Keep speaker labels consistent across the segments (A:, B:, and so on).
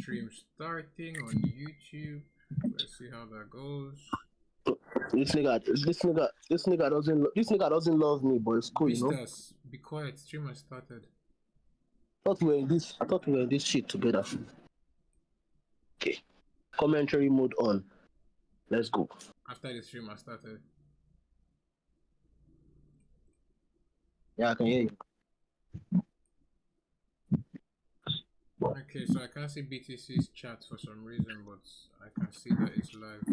A: stream starting on YouTube. Let's see how that goes.
B: This nigga doesn't love me, but it's cool, you know.
A: Be quiet. Stream has started.
B: I thought we were in this shit together. Okay. Commentary mode on. Let's go.
A: After the stream has started.
B: Yeah, I can hear you.
A: Okay, so I can't see BTC's chat for some reason, but I can see that it's live.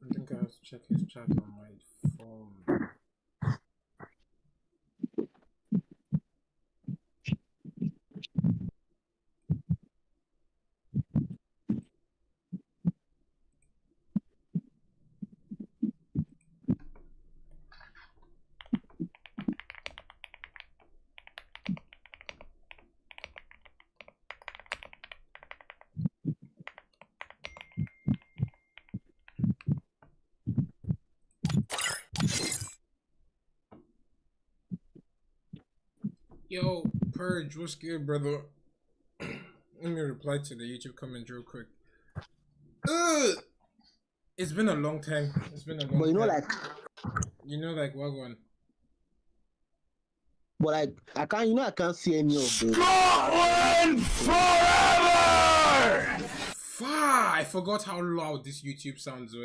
A: I think I have to check his chat on my phone. Yo, Purge, what's good, brother? Let me reply to the YouTube comment real quick. It's been a long time. It's been a long time.
B: But
A: like what one?
B: But I can't see any of those.
C: Scotland forever!
A: I forgot how loud this YouTube sounds.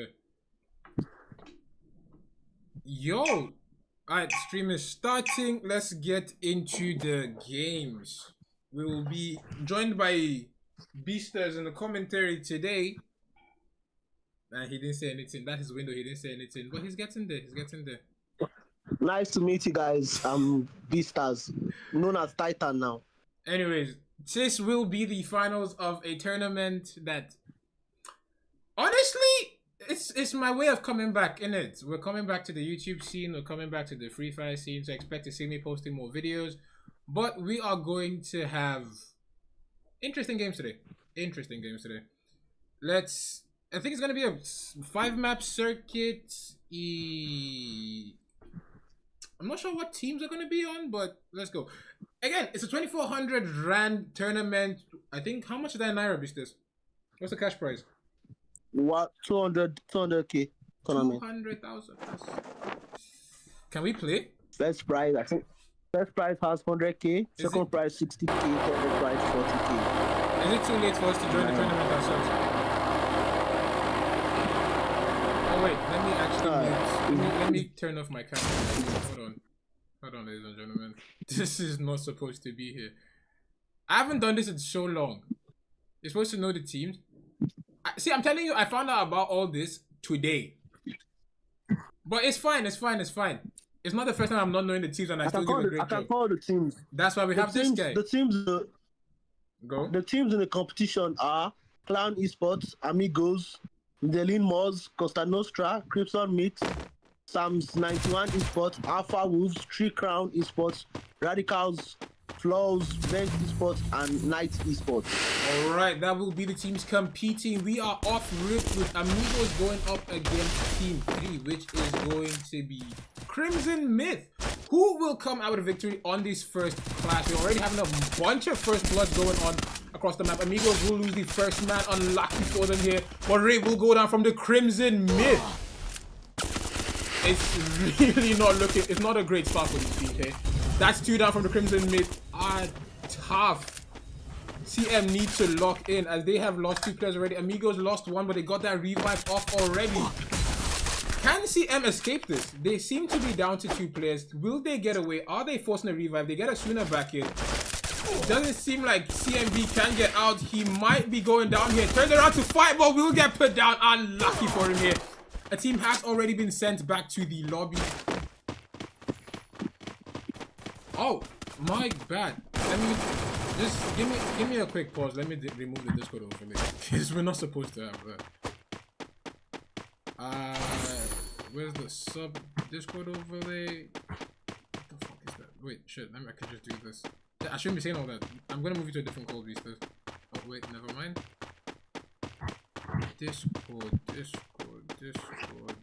A: Yo! Alright, stream is starting. Let's get into the games. We will be joined by Beasters in the commentary today. And he didn't say anything. That's his window. He didn't say anything. But he's getting there. He's getting there.
B: Nice to meet you guys. I'm Beasters, known as Titan now.
A: Anyways, this will be the finals of a tournament that, honestly, it's my way of coming back, innit? We're coming back to the YouTube scene. We're coming back to the Free Fire scene. So expect to see me posting more videos. But we are going to have interesting games today. I think it's going to be a 5-map circuit. I'm not sure what teams are going to be on, but let's go. Again, it's a 2,400 Rand tournament. I think, how much is that in Naira, Beasters? What's the cash prize?
B: What? 200K tournament.
A: 200,000. Can we play?
B: First prize, I think. First prize has 100K. Second prize 60K. Third prize 40K.
A: Is it too late for us to join the tournament ourselves? Oh wait, let me actually let me turn off my camera. Hold on, ladies and gentlemen. This is not supposed to be here. I haven't done this in so long. You're supposed to know the teams. See, I'm telling you, I found out about all this today. But it's fine. It's not the first time I'm not knowing the teams and I still do a great job.
B: I can call the teams.
A: That's why we have this guy.
B: The teams in the competition are Clown Esports, Amigos, Delin Moz, Costa Nostra, Crimson Mix, Sam's 91 Esports, Alpha Wolves, Tree Crown Esports, Radicals, Flows, Bench Esports, and Knight Esports.
A: Alright, that will be the teams competing. We are off rip with Amigos going up against Team 3, which is going to be Crimson Myth. Who will come out with a victory on this first clash? We're already having a bunch of first bloods going on across the map. Amigos will lose the first man, unlucky for them here. But Ray will go down from the Crimson Myth. It's really not looking, it's not a great start for this team, okay? That's 2 down from the Crimson Myth. Tough. CM needs to lock in as they have lost 2 players already. Amigos lost 1, but they got that revive off already. Can CM escape this? They seem to be down to 2 players. Will they get away? Are they forcing a revive? They get a sooner back in. It doesn't seem like CMB can get out. He might be going down here. Turns around to fight, but will get put down. Unlucky for him here. A team has already been sent back to the lobby. Oh, my bad. Let me just give me a quick pause. Let me remove the Discord overlay because we're not supposed to have that. Where's the sub Discord overlay? What the fuck is that? Wait, shit. I can just do this. I shouldn't be saying all that. I'm gonna move you to a different call, Beasters. Oh wait, never mind. Discord. Discord.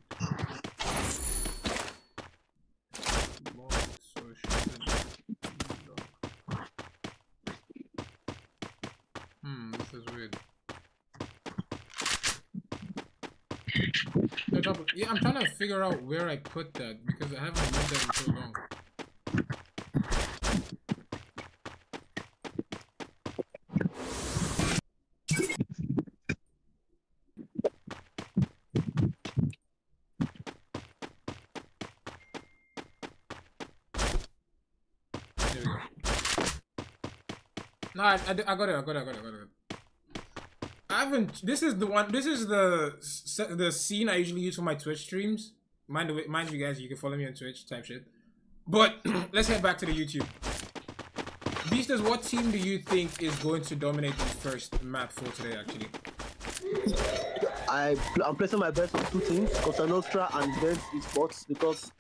A: Locked, so shouldn't be locked. This is weird. Yeah, I'm trying to figure out where I put that because I haven't used that in so long. There we go. No, I got it. I haven't. This is the one. This is the scene I usually use for my Twitch streams. Mind you guys, you can follow me on Twitch type shit. But let's head back to the YouTube. Beasters, what team do you think is going to dominate the first map for today? Actually,
B: I'm placing my bets on two teams, Costa Nostra and Guns Esports, because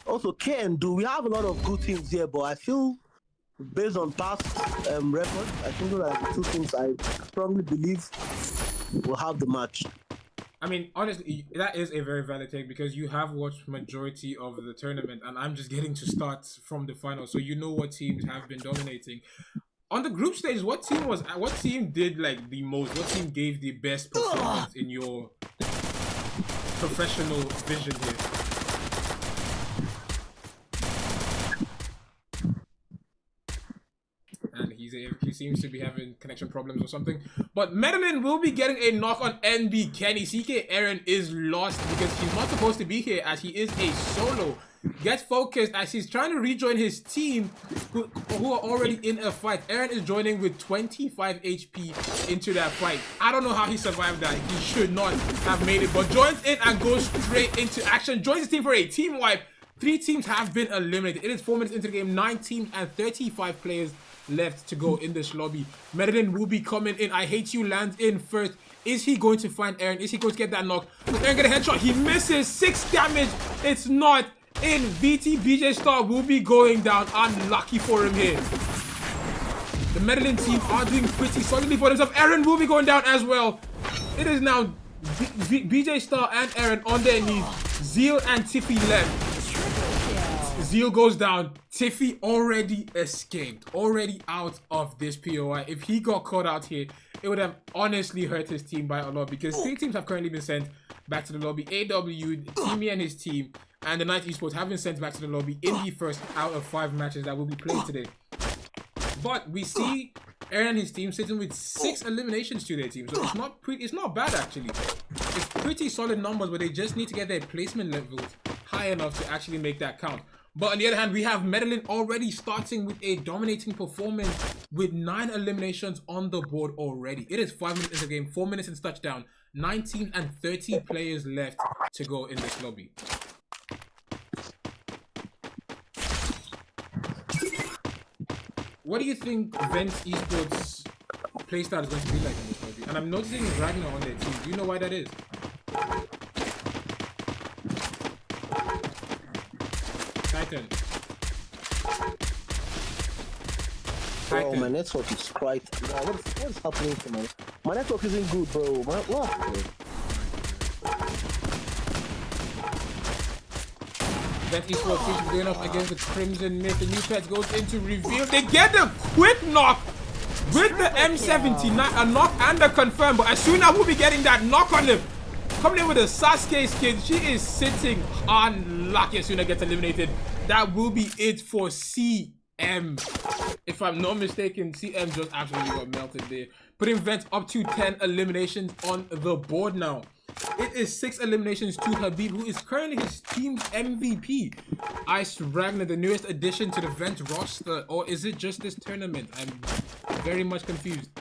B: also K and Do. We have a lot of good teams here, but I feel based on past records, I think those are the two teams I strongly believe will have the match.
A: I mean, honestly, that is a very valid take because you have watched majority of the tournament, and I'm just getting to start from the final, so you know what teams have been dominating. On the group stage, what team did like the most? What team gave the best performance in your professional vision here? And he seems to be having connection problems or something. But Medellin will be getting a knock on NB Kenny. CK Aaron is lost because he's not supposed to be here as he is a solo. Get focused as he's trying to rejoin his team who are already in a fight. Aaron is joining with 25 HP into that fight. I don't know how he survived that. He should not have made it, but joins in and goes straight into action. Joins his team for a team wipe. 3 teams have been eliminated. It is 4 minutes into the game. 9 teams and 35 players left to go in this lobby. Medellin will be coming in. I hate you lands in first. Is he going to find Aaron? Is he going to get that knock? Does Aaron get a headshot? He misses. 6 damage. It's not in. VT BJ Star will be going down. Unlucky for him here. The Medellin team are doing pretty solidly for themselves. Aaron will be going down as well. It is now BJ Star and Aaron on their knees. Zeal and Tiffy left. Zeal goes down. Tiffy already escaped. Already out of this POI. If he got caught out here, it would have honestly hurt his team by a lot because 3 teams have currently been sent back to the lobby. AW, Timmy and his team, and the Night Esports have been sent back to the lobby in the first out of 5 matches that will be played today. But we see Aaron and his team sitting with 6 eliminations to their team. So it's not bad actually. It's pretty solid numbers, but they just need to get their placement levels high enough to actually make that count. But on the other hand, we have Medellin already starting with a dominating performance with 9 eliminations on the board already. It is 5 minutes into the game, 4 minutes into touchdown, 19 and 30 players left to go in this lobby. What do you think Vents Esports playstyle is going to be like in this lobby? And I'm noticing Ragnar on their team. Do you know why that is? Titan.
B: Bro, my network is quite... what is happening to me? My network isn't good, bro. What?
A: That esports seems to be going up against the Crimson Myth. The new pet goes into reveal. They get the quick knock with the M79. A knock and a confirm. But Asuna will be getting that knock on him. Coming in with a Sasuke skin. She is sitting unlucky. Asuna gets eliminated. That will be it for CM. If I'm not mistaken, CM just absolutely got melted there. Putting Vent up to 10 eliminations on the board now. It is 6 eliminations to Habib, who is currently his team's MVP. Ice Ragnar, the newest addition to the Vent roster, or is it just this tournament? I'm very much confused.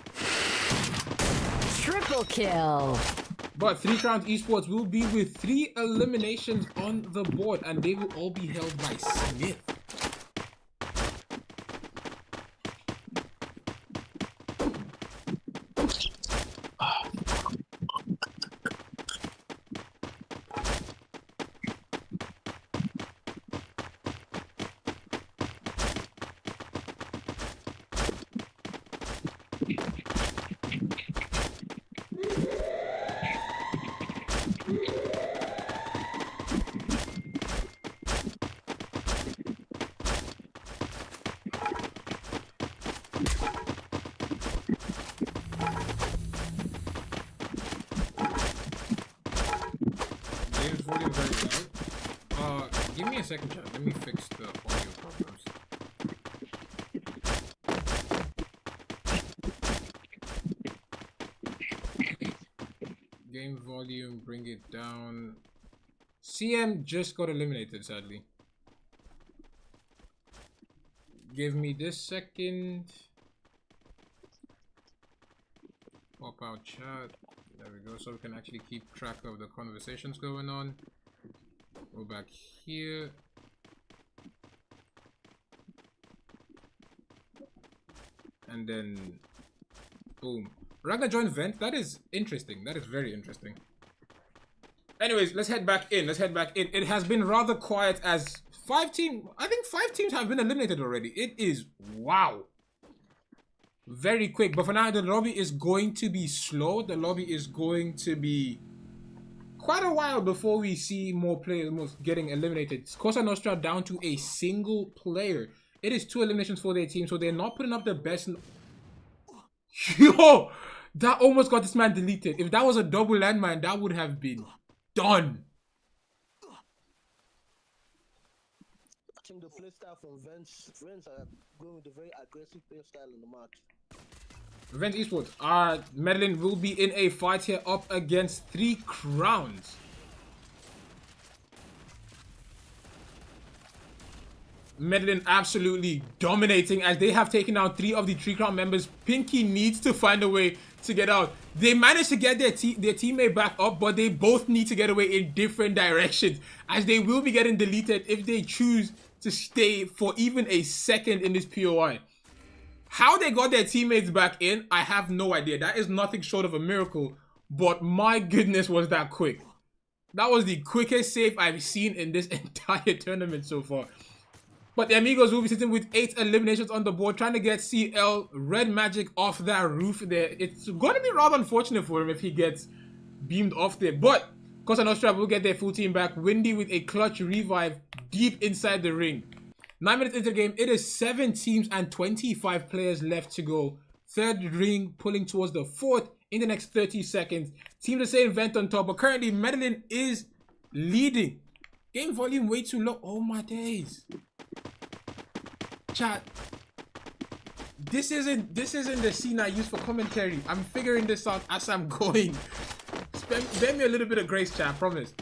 C: Triple kill.
A: But 3 Crowns Esports will be with 3 eliminations on the board, and they will all be held by Smith. second, chat. Let me fix the audio problems. Game volume, bring it down. CM just got eliminated, sadly. Give me this second. Pop out chat. There we go, so we can actually keep track of the conversations going on. Go back here. And then, boom. Ragnar joined Vent. That is interesting. That is very interesting. Anyways, let's head back in. Let's head back in. It has been rather quiet as I think 5 teams have been eliminated already. It is, wow. Very quick. But for now, the lobby is going to be slow. The lobby is going to be quite a while before we see more players getting eliminated. Cosa Nostra down to a single player. It is 2 eliminations for their team, so they're not putting up the best. Yo! That almost got this man deleted. If that was a double landmine, that would have been done.
B: I think the playstyle from Vents are going with a very aggressive playstyle in the match.
A: Vent Esports. Medellin will be in a fight here up against 3 Crowns. Medellin absolutely dominating as they have taken out 3 of the 3 Crown members. Pinky needs to find a way to get out. They managed to get their teammate back up, but they both need to get away in different directions as they will be getting deleted if they choose to stay for even a second in this POI. How they got their teammates back in, I have no idea. That is nothing short of a miracle, but my goodness was that quick. That was the quickest save I've seen in this entire tournament so far. But the Amigos will be sitting with 8 eliminations on the board, trying to get CL Red Magic off that roof there. It's going to be rather unfortunate for him if he gets beamed off there. But Cosa Nostra will get their full team back. Windy with a clutch revive deep inside the ring. 9 minutes into the game, it is 7 teams and 25 players left to go. 3rd ring pulling towards the 4th in the next 30 seconds. Team the same Vent on top, but currently Medellin is leading. Game volume way too low. Oh my days. Chat. This isn't the scene I use for commentary. I'm figuring this out as I'm going. Spare me a little bit of grace, chat, I promise.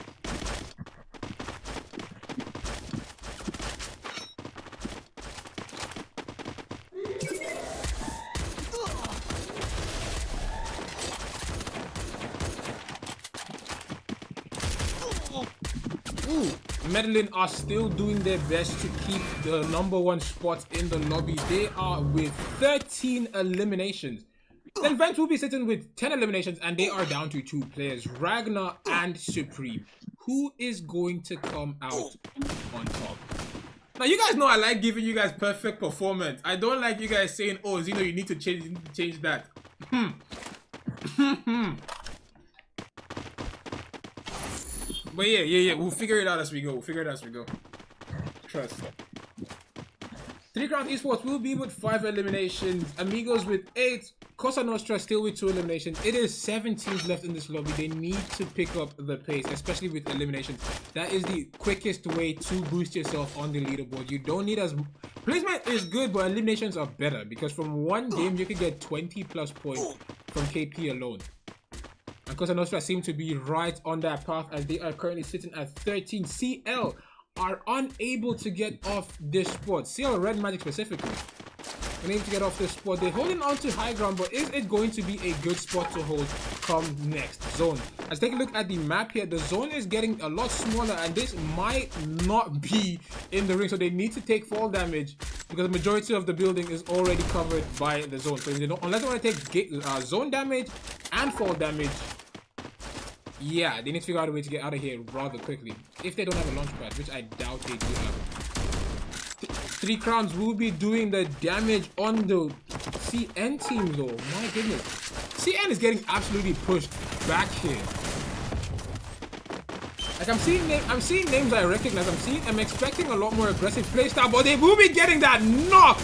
A: Medellin are still doing their best to keep the #1 spot in the lobby. They are with 13 eliminations. Then Vent will be sitting with 10 eliminations and they are down to 2 players, Ragnar and Supreme. Who is going to come out on top? Now you guys know I like giving you guys perfect performance. I don't like you guys saying, oh Zeno, you need to change that. But yeah, we'll figure it out as we go. Trust. 3 Crowns Esports will be with 5 eliminations. Amigos with 8. Cosa Nostra still with 2 eliminations. It is 7 teams left in this lobby. They need to pick up the pace, especially with eliminations. That is the quickest way to boost yourself on the leaderboard. You don't need as... Placement is good, but eliminations are better because from one game, you can get 20+ points from KP alone. And Cosa Nostra seem to be right on that path as they are currently sitting at 13. CL are unable to get off this spot. CL Red Magic specifically. Unable to get off this spot. They're holding on to high ground, but is it going to be a good spot to hold come next zone? Let's take a look at the map here. The zone is getting a lot smaller and this might not be in the ring. So they need to take fall damage because the majority of the building is already covered by the zone. So if they don't, unless they want to take zone damage and fall damage, yeah, they need to figure out a way to get out of here rather quickly. If they don't have a launch pad, which I doubt they do have. 3 Crowns will be doing the damage on the CN team though. My goodness. CN is getting absolutely pushed back here. Like I'm seeing names I recognize. I'm expecting a lot more aggressive playstyle, but they will be getting that knock.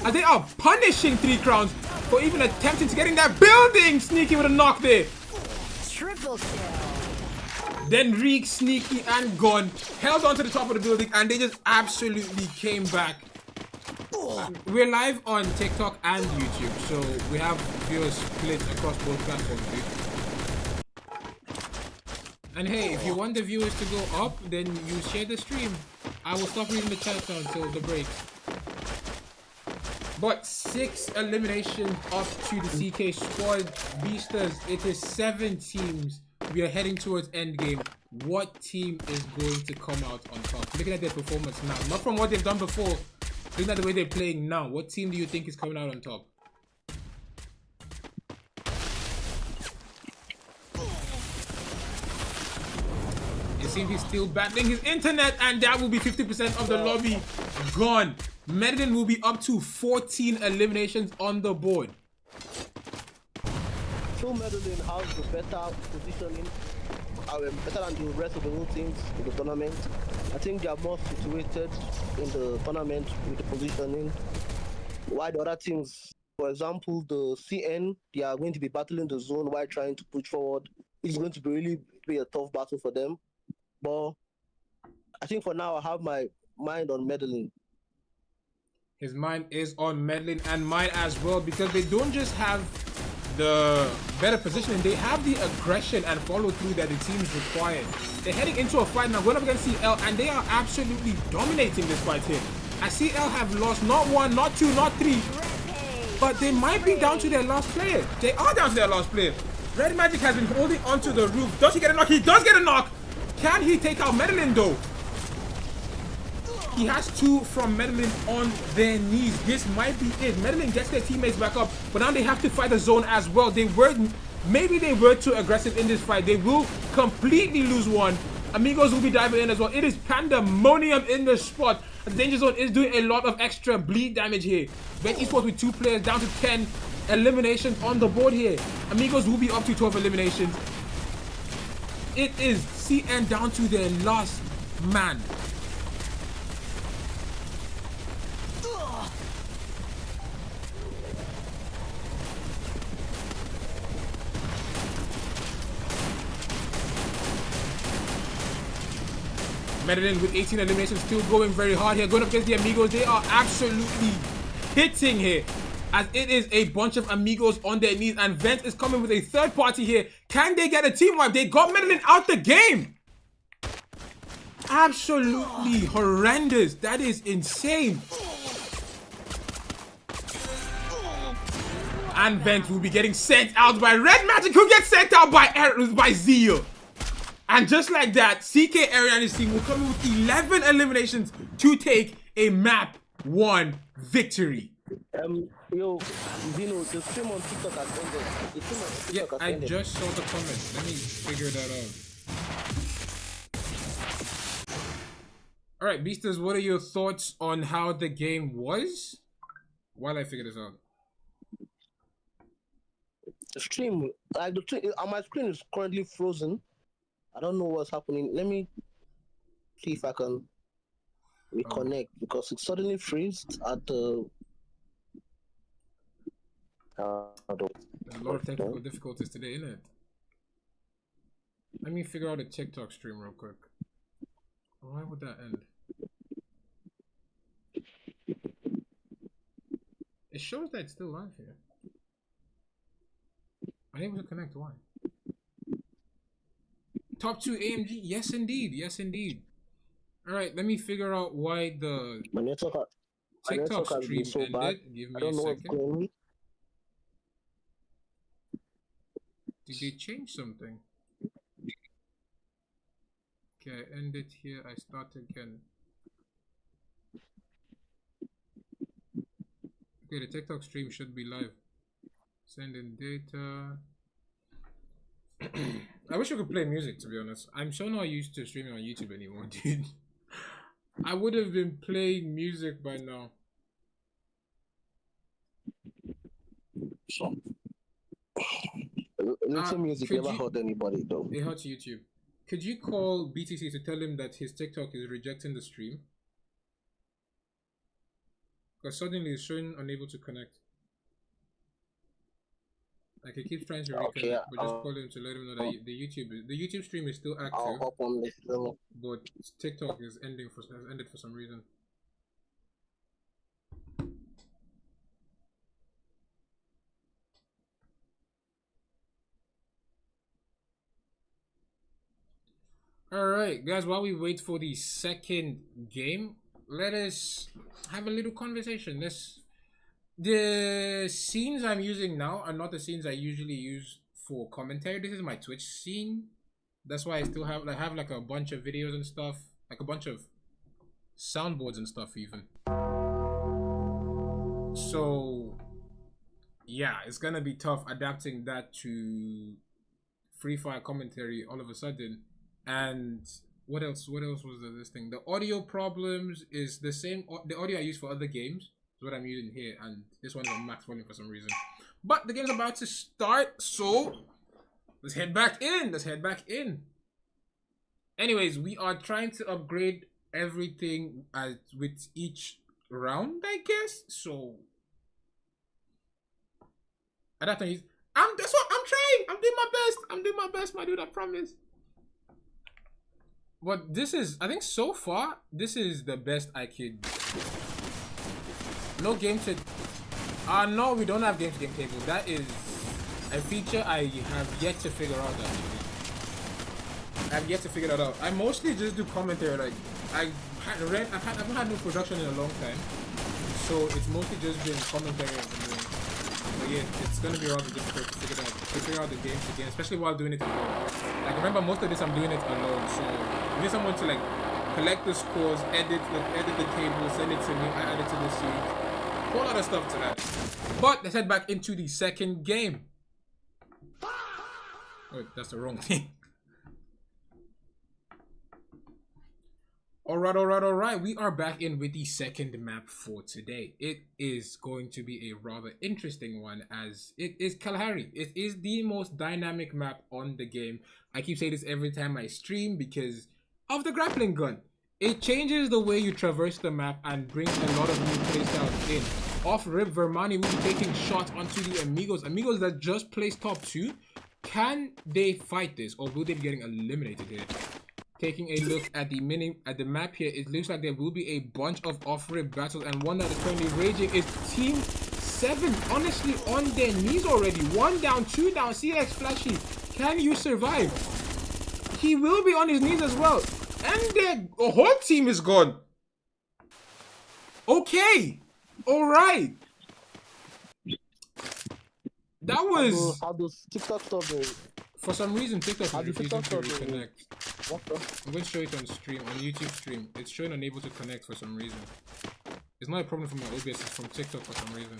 A: As they are punishing 3 Crowns for even attempting to get in that building. Sneaky with a knock there.
C: Triple kill.
A: Then Reek, Sneaky, and Gun held onto the top of the building, and they just absolutely came back. We're live on TikTok and YouTube, so we have viewers split across both platforms, dude. And hey, if you want the viewers to go up, then you share the stream. I will stop reading the chat now until the break. But 6 eliminations up to the CK squad. Beasters, it is 7 teams. We are heading towards endgame. What team is going to come out on top? Looking at their performance now, not from what they've done before, looking at the way they're playing now, what team do you think is coming out on top? It seems he's still battling his internet, and that will be 50% of the lobby gone. Medellin will be up to 14 eliminations on the board.
B: So Medellin has the better positioning, better than the rest of the whole teams in the tournament. I think they are more situated in the tournament with the positioning. While the other teams, for example, the CN, they are going to be battling the zone while trying to push forward. It's going to be really be a tough battle for them. But I think for now, I have my mind on Medellin.
A: His mind is on Medellin, and mine as well, because they don't just have the better positioning, they have the aggression and follow through that the team is required. They're heading into a fight now, going up against CL, and they are absolutely dominating this fight here. As CL have lost not 1, not 2, not 3, but they might be down to their last player. They are down to their last player. Red Magic has been holding onto the roof. Does he get a knock? He does get a knock. Can he take out Medellin though? He has 2 from Medellin on their knees. This might be it. Medellin gets their teammates back up, but now they have to fight the zone as well. Maybe they were too aggressive in this fight. They will completely lose one. Amigos will be diving in as well. It is pandemonium in the spot. The danger zone is doing a lot of extra bleed damage here. Ben Esports with 2 players down to 10 eliminations on the board here. Amigos will be up to 12 eliminations. It is CN down to their last man. Medellin with 18 eliminations, still going very hard here. Going up against the Amigos, they are absolutely hitting here. As it is a bunch of Amigos on their knees, and Vent is coming with a third party here. Can they get a team wipe? They got Medellin out the game. Absolutely horrendous. That is insane. And Vent will be getting sent out by Red Magic, who gets sent out by Zeal. And just like that, CK Area and his team will come in with 11 eliminations to take a map 1 victory.
B: Yo, Zino, the stream on TikTok has ended. The stream on TikTok
A: Yeah,
B: has
A: I
B: ended.
A: just saw the comments. Let me figure that out. Alright, Beasters, what are your thoughts on how the game was? While I figure this out.
B: The stream, like the stream, my screen is currently frozen. I don't know what's happening. Let me see if I can reconnect because it suddenly freezed at the.
A: There's a lot of technical difficulties today, isn't it? Let me figure out a TikTok stream real quick. Why would that end? It shows that it's still live here. Unable to connect, why? Top 2 AMG, yes indeed, yes indeed. Alright, let me figure out why the TikTok stream
B: so
A: ended.
B: bad.
A: Give me
B: I don't
A: a
B: know what's
A: second.
B: going on.
A: Did they change something? Okay, I end it here, I start again. Okay, the TikTok stream should be live. Send in data. I wish we could play music, to be honest. I'm so not used to streaming on YouTube anymore, dude. I would have been playing music by now.
B: Little music never hurt anybody, though.
A: It hurts YouTube. Could you call BTC to tell him that his TikTok is rejecting the stream? Because suddenly it's showing unable to connect. Like he keeps trying to
B: Okay,
A: reconnect, but just call him to let him know that the YouTube stream is still
B: I'll
A: active,
B: hop on this.
A: but TikTok is has ended for some reason. Alright, guys, while we wait for the second game, let us have a little conversation. The scenes I'm using now are not the scenes I usually use for commentary. This is my Twitch scene. That's why I still have like a bunch of videos and stuff, like a bunch of soundboards and stuff even. So yeah, it's gonna be tough adapting that to Free Fire commentary all of a sudden. And what else was this thing? The audio problems is the same. The audio I use for other games is what I'm using here, and this one is on max volume for some reason. But the game's about to start, so let's head back in. Anyways, we are trying to upgrade everything with each round, I guess. So at that time, that's what I'm trying. I'm doing my best, my dude. I promise. But this is, I think so far, this is the best I could. No game to. No, we don't have game to game table. That is a feature I have yet to figure out. I've yet to figure that out. I mostly just do commentary. Like I haven't had no production in a long time, so it's mostly just been commentary. But yeah, it's gonna be rather difficult to figure out the games again, especially while doing it alone. Like remember, most of this I'm doing it alone, so I need someone to like collect the scores, edit the table, send it to me, I add it to the sheet, a whole lot of stuff to that. But let's head back into the second game. Wait, that's the wrong thing. Alright. We are back in with the second map for today. It is going to be a rather interesting one as it is Kalahari. It is the most dynamic map on the game. I keep saying this every time I stream because of the grappling gun. It changes the way you traverse the map and brings a lot of new playstyles in. Off rip, Vermani will be taking shots onto the Amigos. Amigos that just placed top 2. Can they fight this or will they be getting eliminated here? Taking a look at the map here, it looks like there will be a bunch of off-rip battles, and one that is currently raging is Team 7, honestly on their knees already. 1 down, 2 down, CX Flashy. Can you survive? He will be on his knees as well. And their whole team is gone. Okay. Alright. That was...
B: How does TikTok stuff
A: For some reason, TikTok is refusing to reconnect.
B: What the?
A: I'm going to show it on stream, on YouTube stream. It's showing unable to connect for some reason. It's not a problem from my OBS, it's from TikTok for some reason.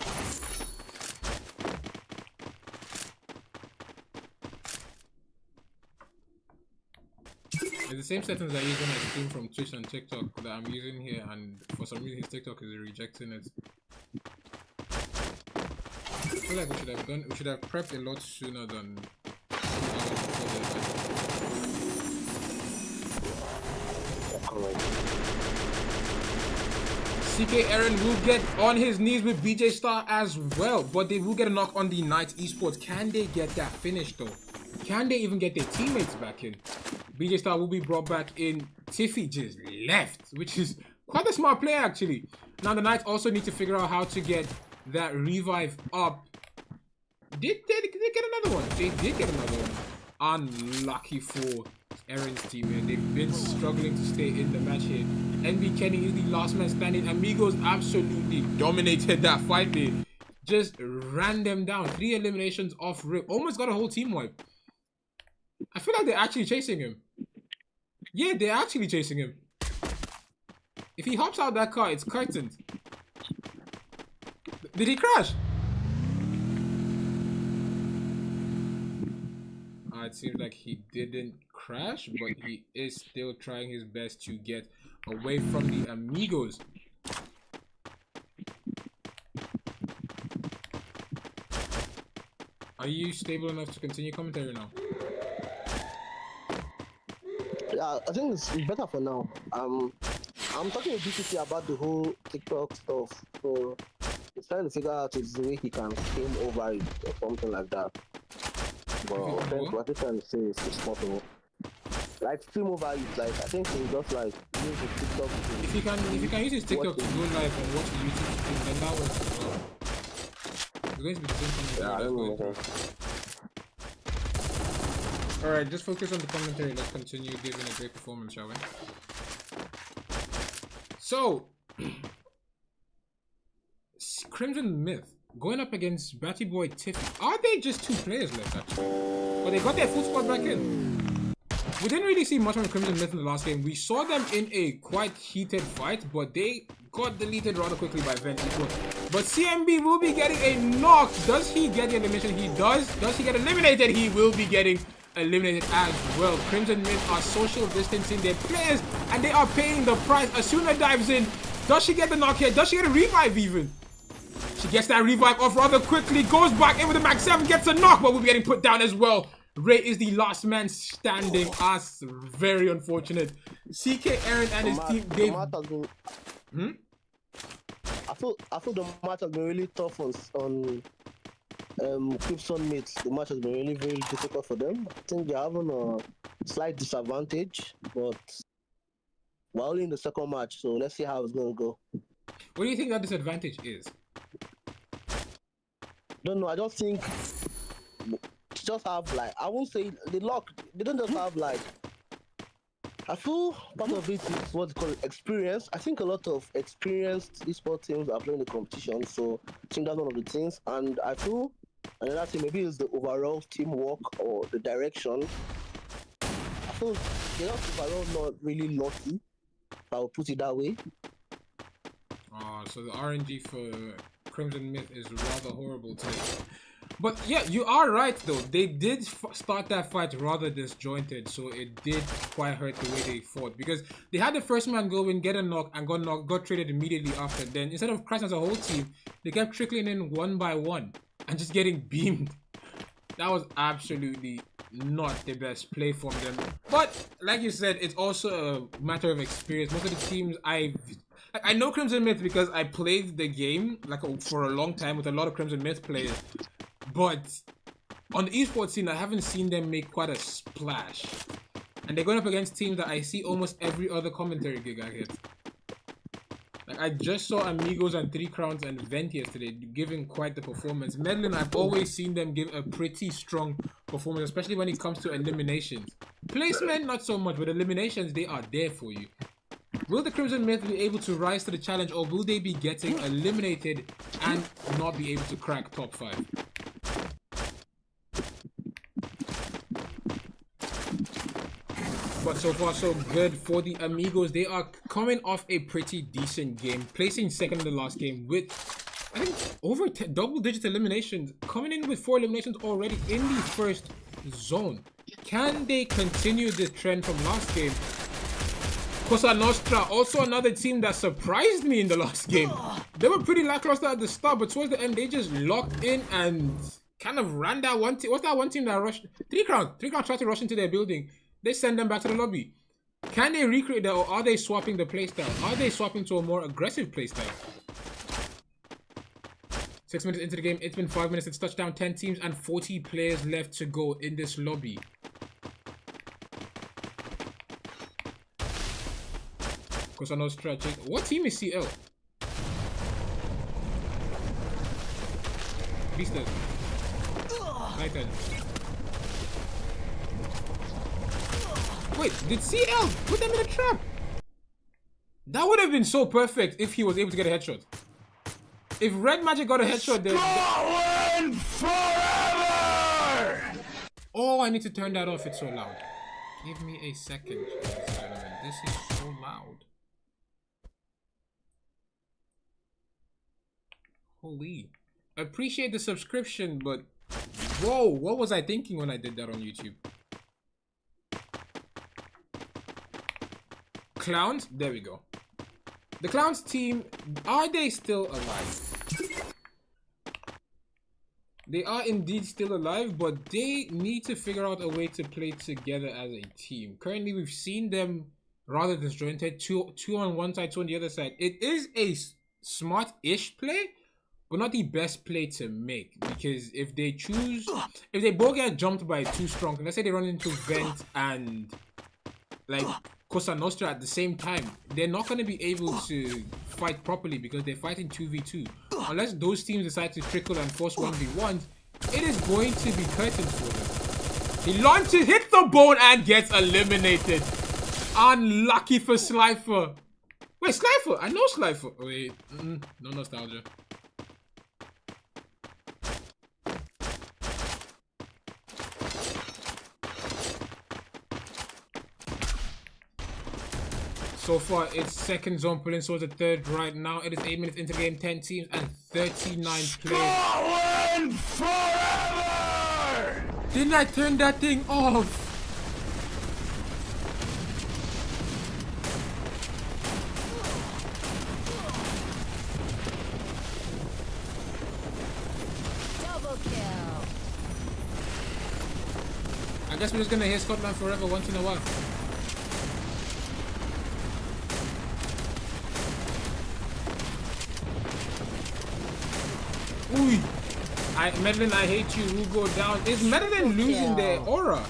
A: It's the same settings I use when I stream from Twitch and TikTok that I'm using here, and for some reason his TikTok is rejecting it. I feel like we should have prepped a lot sooner than CK Aaron will get on his knees with BJ Star as well, but they will get a knock on the Knight Esports. Can they get that finish though? Can they even get their teammates back in? BJ Star will be brought back in. Tiffy just left, which is quite a smart play actually. Now the Knights also need to figure out how to get that revive up. Did they get another one? They did get another one. Unlucky for Aaron's team, and they've been struggling to stay in the match here. NB Kenny is the last man standing. Amigos absolutely dominated that fight there. Just ran them down. 3 eliminations off rip. Almost got a whole team wipe. I feel like they're actually chasing him. Yeah, they're actually chasing him. If he hops out that car, it's curtained. Did he crash? It seems like he didn't crash, but he is still trying his best to get away from the Amigos. Are you stable enough to continue commentary now?
B: Yeah, I think it's better for now. I'm talking to DCT about the whole TikTok stuff, so he's trying to figure out if there's a way he can came over it or something like that. But what I'm trying to say is it's possible. Like stream over it, like I think it's just like use the TikTok.
A: If you can use his TikTok to go live and watch the YouTube stream, then that works as well. It's going to be the same commentary. Alright, just focus on the commentary. Let's continue giving a great performance, shall we? So, Crimson Myth going up against Batty Boy Tiffy. Are they just two players left, actually? But they got their full squad back in. We didn't really see much from Crimson Myth in the last game. We saw them in a quite heated fight, but they got deleted rather quickly by Vent. But CMB will be getting a knock. Does he get the elimination? He does. Does he get eliminated? He will be getting eliminated as well. Crimson Myth are social distancing their players, and they are paying the price. Asuna dives in. Does she get the knock here? Does she get a revive even? She gets that revive off rather quickly. Goes back in with the Max 7. Gets a knock, but will be getting put down as well. Ray is the last man standing. Us, very unfortunate. CK Aaron and his team. They.
B: I feel the match has been really tough on Crimson Myth. The match has been really very difficult for them. I think they're having a slight disadvantage, but we're only in the second match, so let's see how it's gonna go.
A: What do you think that disadvantage is?
B: Don't know. I don't think. Just have like I won't say the luck. They don't just have like. I feel part of it is what's called experience. I think a lot of experienced esports teams are playing the competition, so I think that's one of the things. And I feel another thing maybe is the overall teamwork or the direction. I feel they're not overall not really lucky. If I will put it that way.
A: So the RNG for Crimson Myth is rather horrible today. But yeah, you are right though. They did start that fight rather disjointed, so it did quite hurt the way they fought, because they had the first man go in, get a knock, and got traded immediately after. Then instead of crashing as a whole team, they kept trickling in one by one and just getting beamed. That was absolutely not the best play from them. But like you said, it's also a matter of experience. Most of the teams I know Crimson Myth because I played the game for a long time with a lot of Crimson Myth players. But on the esports scene, I haven't seen them make quite a splash. And they're going up against teams that I see almost every other commentary gig I hit. Like, I just saw Amigos and 3 Crowns and Vent yesterday giving quite the performance. Medlin, I've always seen them give a pretty strong performance, especially when it comes to eliminations. Placement, not so much, but eliminations, they are there for you. Will the Crimson Myth be able to rise to the challenge, or will they be getting eliminated and not be able to crack top 5? But so far so good for the Amigos. They are coming off a pretty decent game, placing second in the last game with, I think, over double-digit eliminations, coming in with 4 eliminations already in the first zone. Can they continue the trend from last game? Cosa Nostra, also another team that surprised me in the last game. They were pretty lackluster at the start, but towards the end, they just locked in and kind of ran that one team. What's that one team that rushed? 3 Crowns. 3 Crowns tried to rush into their building. They send them back to the lobby. Can they recreate that, or are they swapping the playstyle? Are they swapping to a more aggressive playstyle? 6 minutes into the game, it's been 5 minutes. It's touchdown, 10 teams and 40 players left to go in this lobby. Cosa Nostra. What team is CL? Beasters. Titan. Wait, did CL put them in a trap? That would have been so perfect if he was able to get a headshot. If Red Magic got a headshot, then... Scotland forever! Oh, I need to turn that off. It's so loud. Give me a second. This is so loud. Holy. I appreciate the subscription, but... Whoa, what was I thinking when I did that on YouTube? Clowns? There we go. The Clowns team, are they still alive? They are indeed still alive, but they need to figure out a way to play together as a team. Currently, we've seen them rather disjointed. Two on one side, 2 on the other side. It is a smart-ish play, but not the best play to make, because if they both get jumped by too strong, let's say they run into Vent and like Cosa Nostra at the same time, they're not going to be able to fight properly because they're fighting 2v2. Unless those teams decide to trickle and force 1v1s, it is going to be curtains for them. He launches, hits the bone, and gets eliminated. Unlucky for Slifer. Wait, Slifer? I know Slifer. Wait, no nostalgia. So far, it's second zone pulling towards the third right now. It is 8 minutes into the game, 10 teams and 39 players.
C: Fallen forever!
A: Didn't I turn that thing off?
D: Double kill.
A: I guess we're just gonna hear Scotland forever once in a while. Ooh. Medellin, I hate you. Will go down. Is Medellin losing their aura?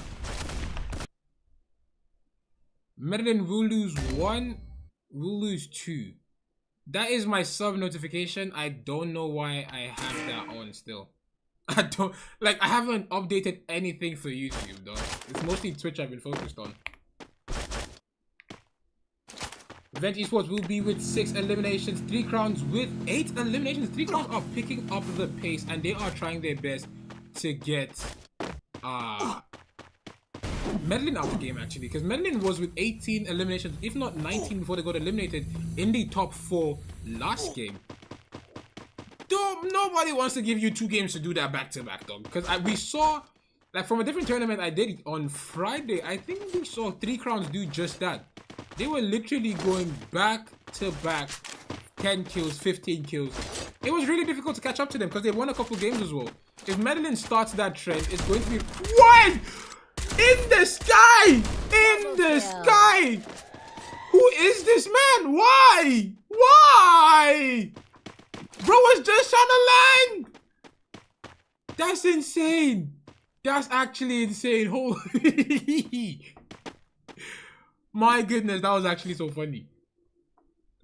A: Medellin will lose 1, will lose 2. That is my sub notification. I don't know why I have that on still. I haven't updated anything for YouTube though. It's mostly Twitch I've been focused on. Vent Esports will be with 6 eliminations, 3 crowns with 8 eliminations. 3 crowns are picking up the pace and they are trying their best to get Medellin out of the game actually, because Medellin was with 18 eliminations, if not 19 before they got eliminated in the top 4 last game. Nobody wants to give you 2 games to do that back to back though, because we saw like from a different tournament I did on Friday, I think we saw 3 crowns do just that. They were literally going back to back, 10 kills, 15 kills. It was really difficult to catch up to them because they won a couple games as well. If Medellin starts that trend, it's going to be what? In the sky! In the sky! Who is this man? Why? Why? Bro was just trying to land! That's insane. That's actually insane. Holy. My goodness, that was actually so funny.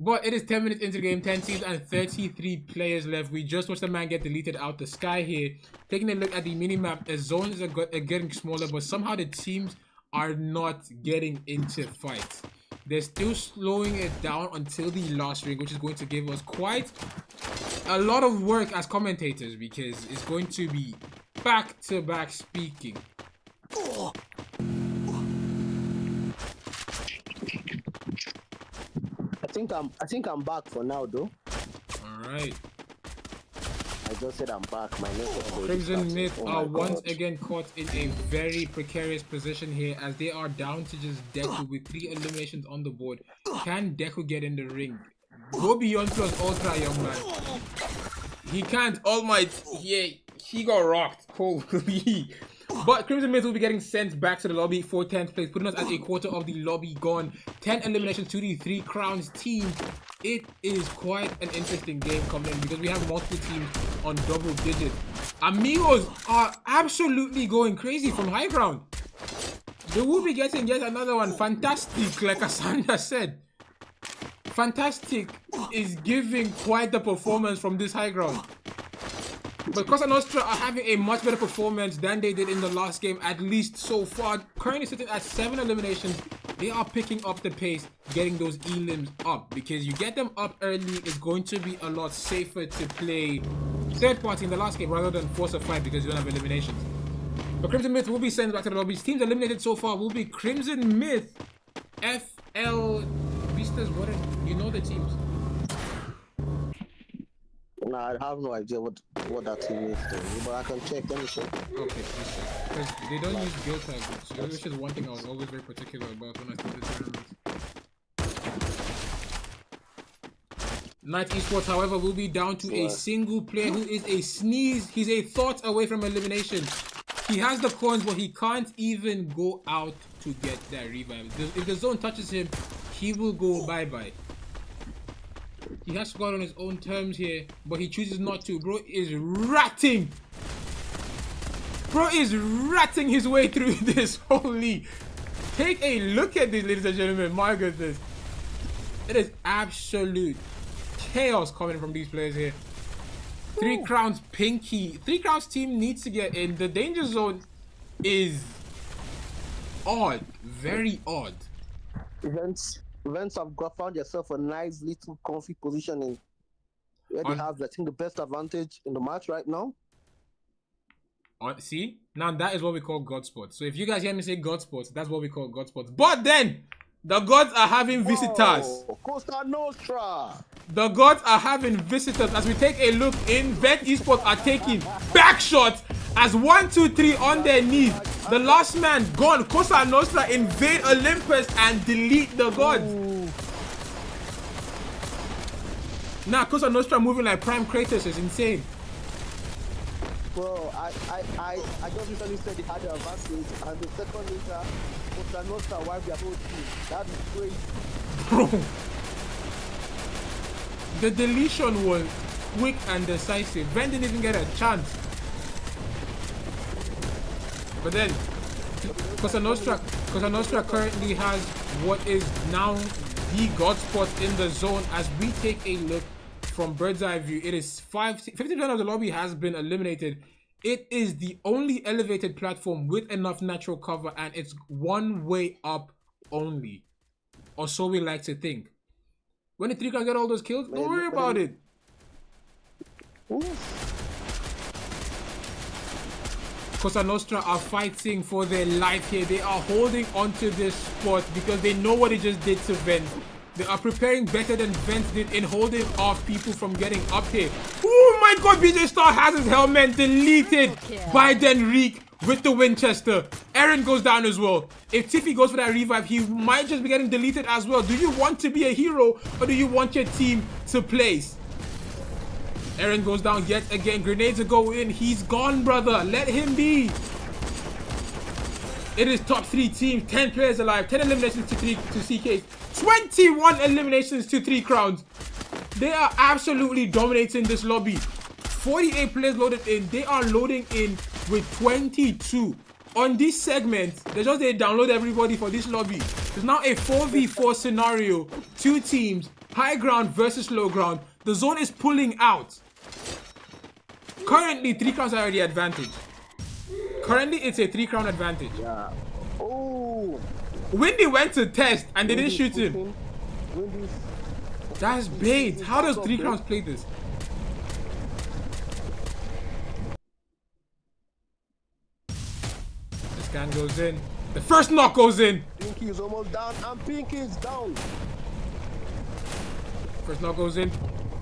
A: But it is 10 minutes into the game, 10 teams and 33 players left. We just watched the man get deleted out the sky here. Taking a look at the mini-map, the zones are getting smaller, but somehow the teams are not getting into fights. They're still slowing it down until the last ring, which is going to give us quite a lot of work as commentators because it's going to be back-to-back speaking.
B: I think I'm back for now though.
A: Alright.
B: I just said I'm back. My network.
A: Crimson Myth are once again caught in a very precarious position here as they are down to just Deku with 3 eliminations on the board. Can Deku get in the ring? Go beyond plus ultra, young man. He can't. All Might. Yeah, he got rocked. Holy. But Crimson Myth will be getting sent back to the lobby for 10th place, putting us at a quarter of the lobby gone. 10 eliminations to the 3 crowns team. It is quite an interesting game coming in because we have multiple teams on double digits. Amigos are absolutely going crazy from high ground. They will be getting yet another one. Fantastic, like Asanda said. Fantastic is giving quite the performance from this high ground. But Cosa Nostra are having a much better performance than they did in the last game, at least so far. Currently sitting at 7 eliminations. They are picking up the pace, getting those elims up. Because you get them up early, it's going to be a lot safer to play third party in the last game rather than force a fight because you don't have eliminations. But Crimson Myth will be sent back to the lobbies. Teams eliminated so far will be Crimson Myth, FL Vistas, you know the teams.
B: No, I have no idea what that team is doing, but I can check. Let me check.
A: Okay, please check. Because they don't use guild tags, which is one thing I was always very particular about when I started tournaments. Night Esports, however, will be down to a single player who is a sneeze. He's a thought away from elimination. He has the coins, but he can't even go out to get that revive. If the zone touches him, he will go bye-bye. He has to go out on his own terms here, but he chooses not to. Bro is ratting. Bro is ratting his way through this. Holy. Take a look at this, ladies and gentlemen. My goodness. It is absolute chaos coming from these players here. 3 Crowns Pinky. 3 Crowns team needs to get in. The danger zone is odd. Very odd.
B: Events have found yourself a nice little comfy positioning where they have, I think, the best advantage in the match right now.
A: See? Now that is what we call God spots. So if you guys hear me say God spots, that's what we call God spots. But then, the gods are having visitors.
B: Costa Nostra.
A: The gods are having visitors as we take a look in. Vent Esports are taking back shots as 1, 2, 3 on their knees. The last man gone. Costa Nostra invade Olympus and delete the gods. Now Costa Nostra moving like Prime Kratos is insane.
B: Bro, I just recently said they had the advantage, and the second later, Costa Nostra wiped their whole team. That is crazy.
A: Bro. The deletion was quick and decisive. Vent didn't even get a chance. But then, Costa Nostra currently has what is now the God spot in the zone as we take a look from bird's eye view. It is 50% of the lobby has been eliminated. It is the only elevated platform with enough natural cover, and it's one way up only. Or so we like to think. When the 3 can get all those kills, don't worry about it. Costa Nostra are fighting for their life here. They are holding onto this spot because they know what it just did to Vent. They are preparing better than Vent did in holding off people from getting up here. Oh my god, BJ Star has his helmet deleted by Denrique with the Winchester. Aaron goes down as well. If Tiffy goes for that revive, he might just be getting deleted as well. Do you want to be a hero or do you want your team to place? Aaron goes down yet again. Grenades are going in. He's gone, brother. Let him be. It is top 3 teams. 10 players alive. 10 eliminations to CKs. 21 eliminations to 3 Crowns. They are absolutely dominating this lobby. 48 players loaded in. They are loading in with 22. On this segment, they download everybody for this lobby. There's now a 4v4 scenario. 2 teams. High ground versus low ground. The zone is pulling out. Currently, 3 Crowns are the advantage. Currently, it's a 3 Crown advantage.
B: Yeah. Oh.
A: Windy went to test and they didn't shoot him. That's bait. How does 3 Crowns play this? The scan goes in. The first knock goes in.
B: Pinky is almost down and Pinky is down.
A: First knock goes in.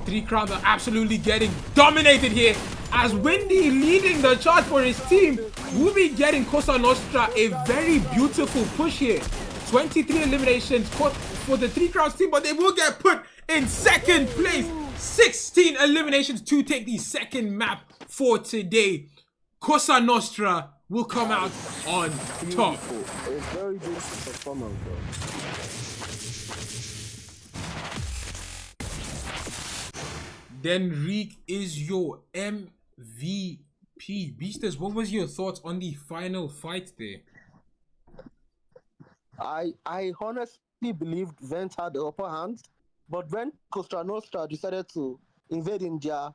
A: 3 Crowns are absolutely getting dominated here as Windy leading the charge for his team. Will be getting Costa Nostra a very beautiful push here. 23 eliminations for the 3 Crowns team, but they will get put in second place. 16 eliminations to take the second map for today. Costa Nostra will come out on top.
B: It's very beautiful performance, bro.
A: Denrique is your MVP. Beasters, what was your thoughts on the final fight there?
B: I honestly believed Vent had the upper hand, but when Costa Nostra decided to invade in their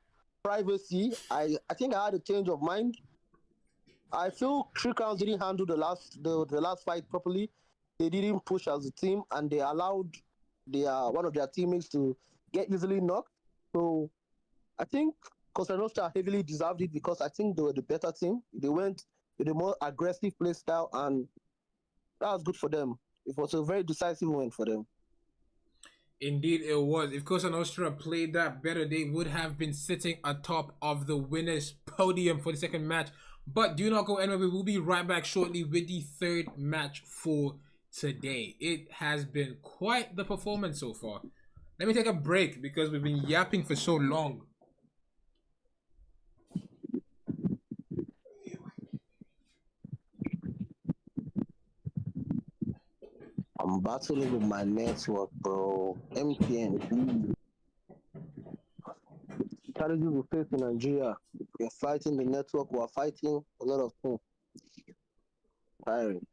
B: privacy, I think I had a change of mind. I feel 3 Crowns didn't handle the last fight properly. They didn't push as a team, and they allowed one of their teammates to get easily knocked. So I think Costa Nostra heavily deserved it because I think they were the better team. They went with a more aggressive play style, and that was good for them. It was a very decisive win for them.
A: Indeed it was. If Costa Nostra played that better, they would have been sitting atop of the winners podium for the second match. But do not go anywhere. We will be right back shortly with the third match for today. It has been quite the performance so far. Let me take a break because we've been yapping for so long.
B: I'm battling with my network, bro. MTN. challenges we face in Nigeria. We're fighting the network, we're fighting a lot of things. Tiring.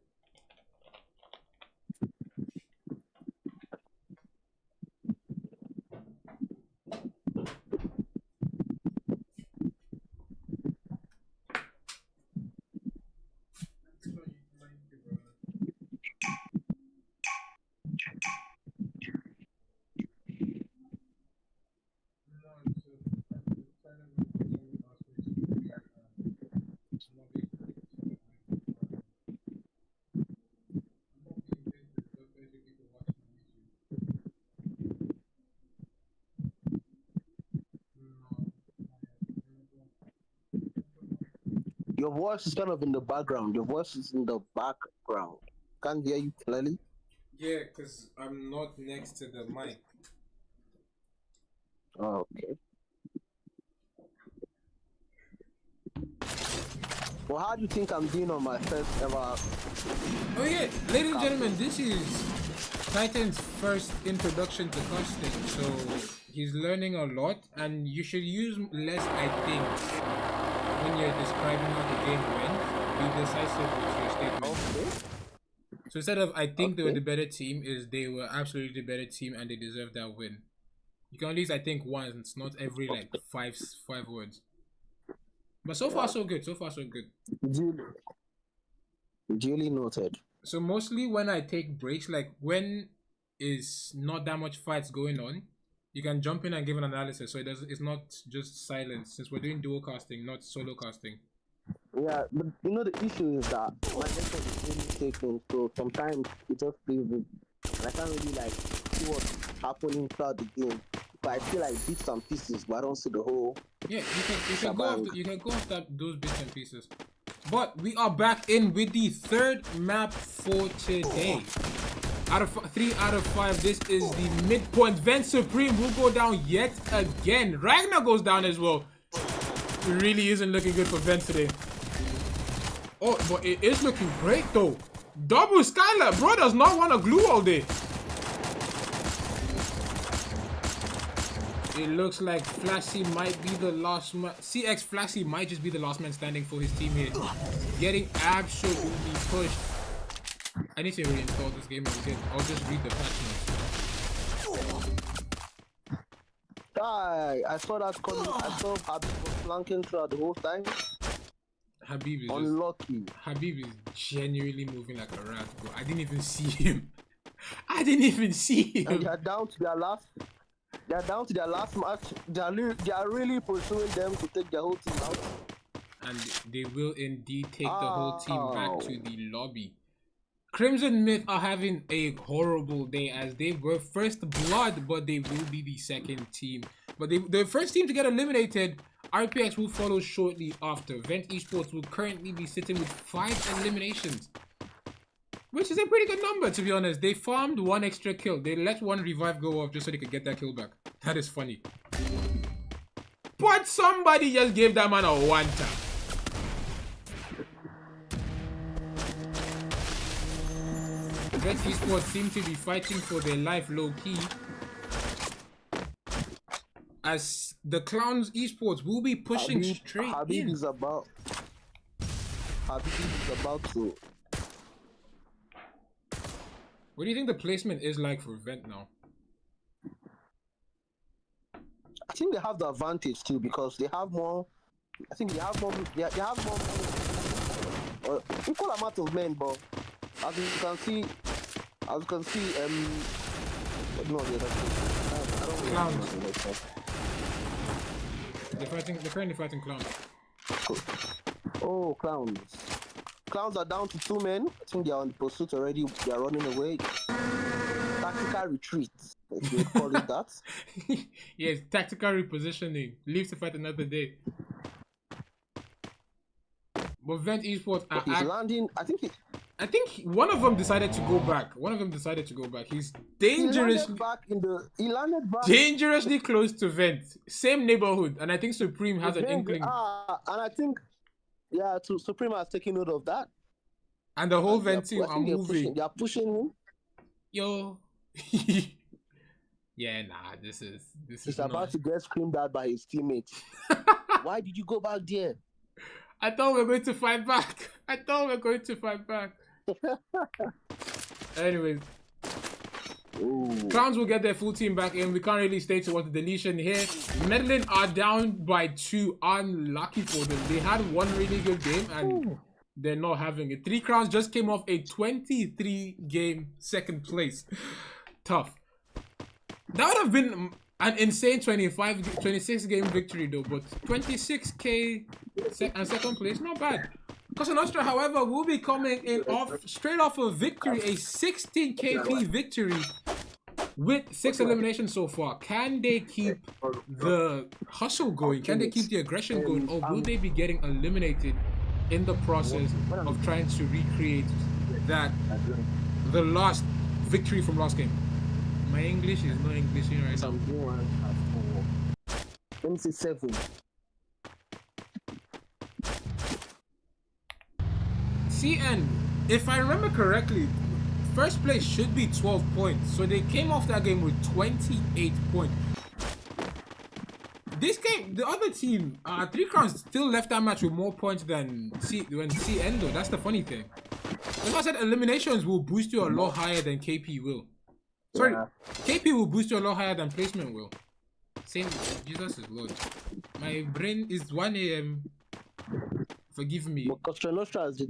B: Your voice is kind of in the background. Your voice is in the background. Can't hear you clearly.
A: Yeah, because I'm not next to the mic.
B: Oh, okay. Well, how do you think I'm doing on my first ever?
A: Oh yeah, ladies and gentlemen, this is Titan's first introduction to casting, so he's learning a lot, and you should use less "I think" when you're describing how the game went. Be decisive with your statement.
B: Okay.
A: So instead of "I think they were the better team," is they were absolutely the better team and they deserve that win. You can only use "I think" once, not every like five words. But so far so good. So far so good.
B: Duly noted.
A: So mostly when I take breaks, like when is not that much fights going on, you can jump in and give an analysis. So it's not just silence, since we're doing dual casting, not solo casting.
B: Yeah, but you know the issue is that my network is really shaking, so sometimes it just feels it. And I can't really like see what's happening throughout the game. But I feel like bits and pieces, but I don't see the whole.
A: Yeah, you can go after those bits and pieces. But we are back in with the third map for today. Out of 3 out of 5, this is the midpoint. Vent Supreme will go down yet again. Ragnar goes down as well. It really isn't looking good for Vent today. Oh, but it is looking great though. Double Skylar, bro does not want to glue all day. It looks like Flashy might be the last man. CX Flashy might just be the last man standing for his team here. Getting absolutely pushed. I need to reinstall this game again. I'll just read the patch notes.
B: I saw that coming. I saw Habib was flanking throughout the whole time.
A: Habib is
B: unlucky.
A: Habib is genuinely moving like a rat, bro. I didn't even see him. I didn't even see him.
B: And they're down to their last. They're down to their last match. They are really pursuing them to take their whole team out.
A: And they will indeed take the whole team back to the lobby. Crimson Myth are having a horrible day as they were first blood, but they will be the second team. But the first team to get eliminated, RPX will follow shortly after. Vent Esports will currently be sitting with 5 eliminations. Which is a pretty good number, to be honest. They farmed 1 extra kill. They let 1 revive go off just so they could get that kill back. That is funny. But somebody just gave that man a 1-tap. Vent Esports seem to be fighting for their life low-key. As the Clowns Esports will be pushing straight
B: Habib
A: in.
B: is about to.
A: What do you think the placement is like for Vent now?
B: I think they have the advantage too because they have more. I think they have more. They have more. Equal amount of men, but as you can see, no, I don't
A: Clowns. They're currently fighting Clowns.
B: Oh, Clowns. Clowns are down to 2 men. I think they are on the pursuit already. They are running away. Tactical retreat, if you would call it that.
A: Yes, tactical repositioning. Leave to fight another day. But Vent Esports are
B: he's landing.
A: I think one of them decided to go back. He's dangerously
B: He landed back.
A: Dangerously close to Vent. Same neighborhood. And I think Supreme has an inkling.
B: And I think Supreme has taken note of that.
A: And the whole Vent team are moving.
B: They are pushing him.
A: Yo. Yeah, nah, this is
B: He's
A: not.
B: about to get screamed at by his teammates. Why did you go back there?
A: I thought we were going to fight back. Anyways.
B: Ooh.
A: Clowns will get their full team back in. We can't really state what's the deletion here. Medellin are down by 2. Unlucky for them. They had one really good game and they're not having it. 3 Crowns just came off a 23 game second place. Tough. That would have been an insane 26 game victory though, but 26k and second place, not bad. Cosa Nostra, however, will be coming in straight off a victory, a 16 KP victory with 6 eliminations so far. Can they keep the hustle going? Can they keep the aggression going? Or will they be getting eliminated in the process of trying to recreate the last victory from last game? My English is not English right now.
B: Let me say 7.
A: CN, if I remember correctly, first place should be 12 points. So they came off that game with 28 points. This game, the other team, 3 Crowns still left that match with more points than CN though. That's the funny thing. Like I said, eliminations will boost you a lot higher than KP will. Sorry, KP will boost you a lot higher than placement will. Same, Jesus is Lord. My brain is 1 AM. Forgive me.
B: But Cosa Nostra is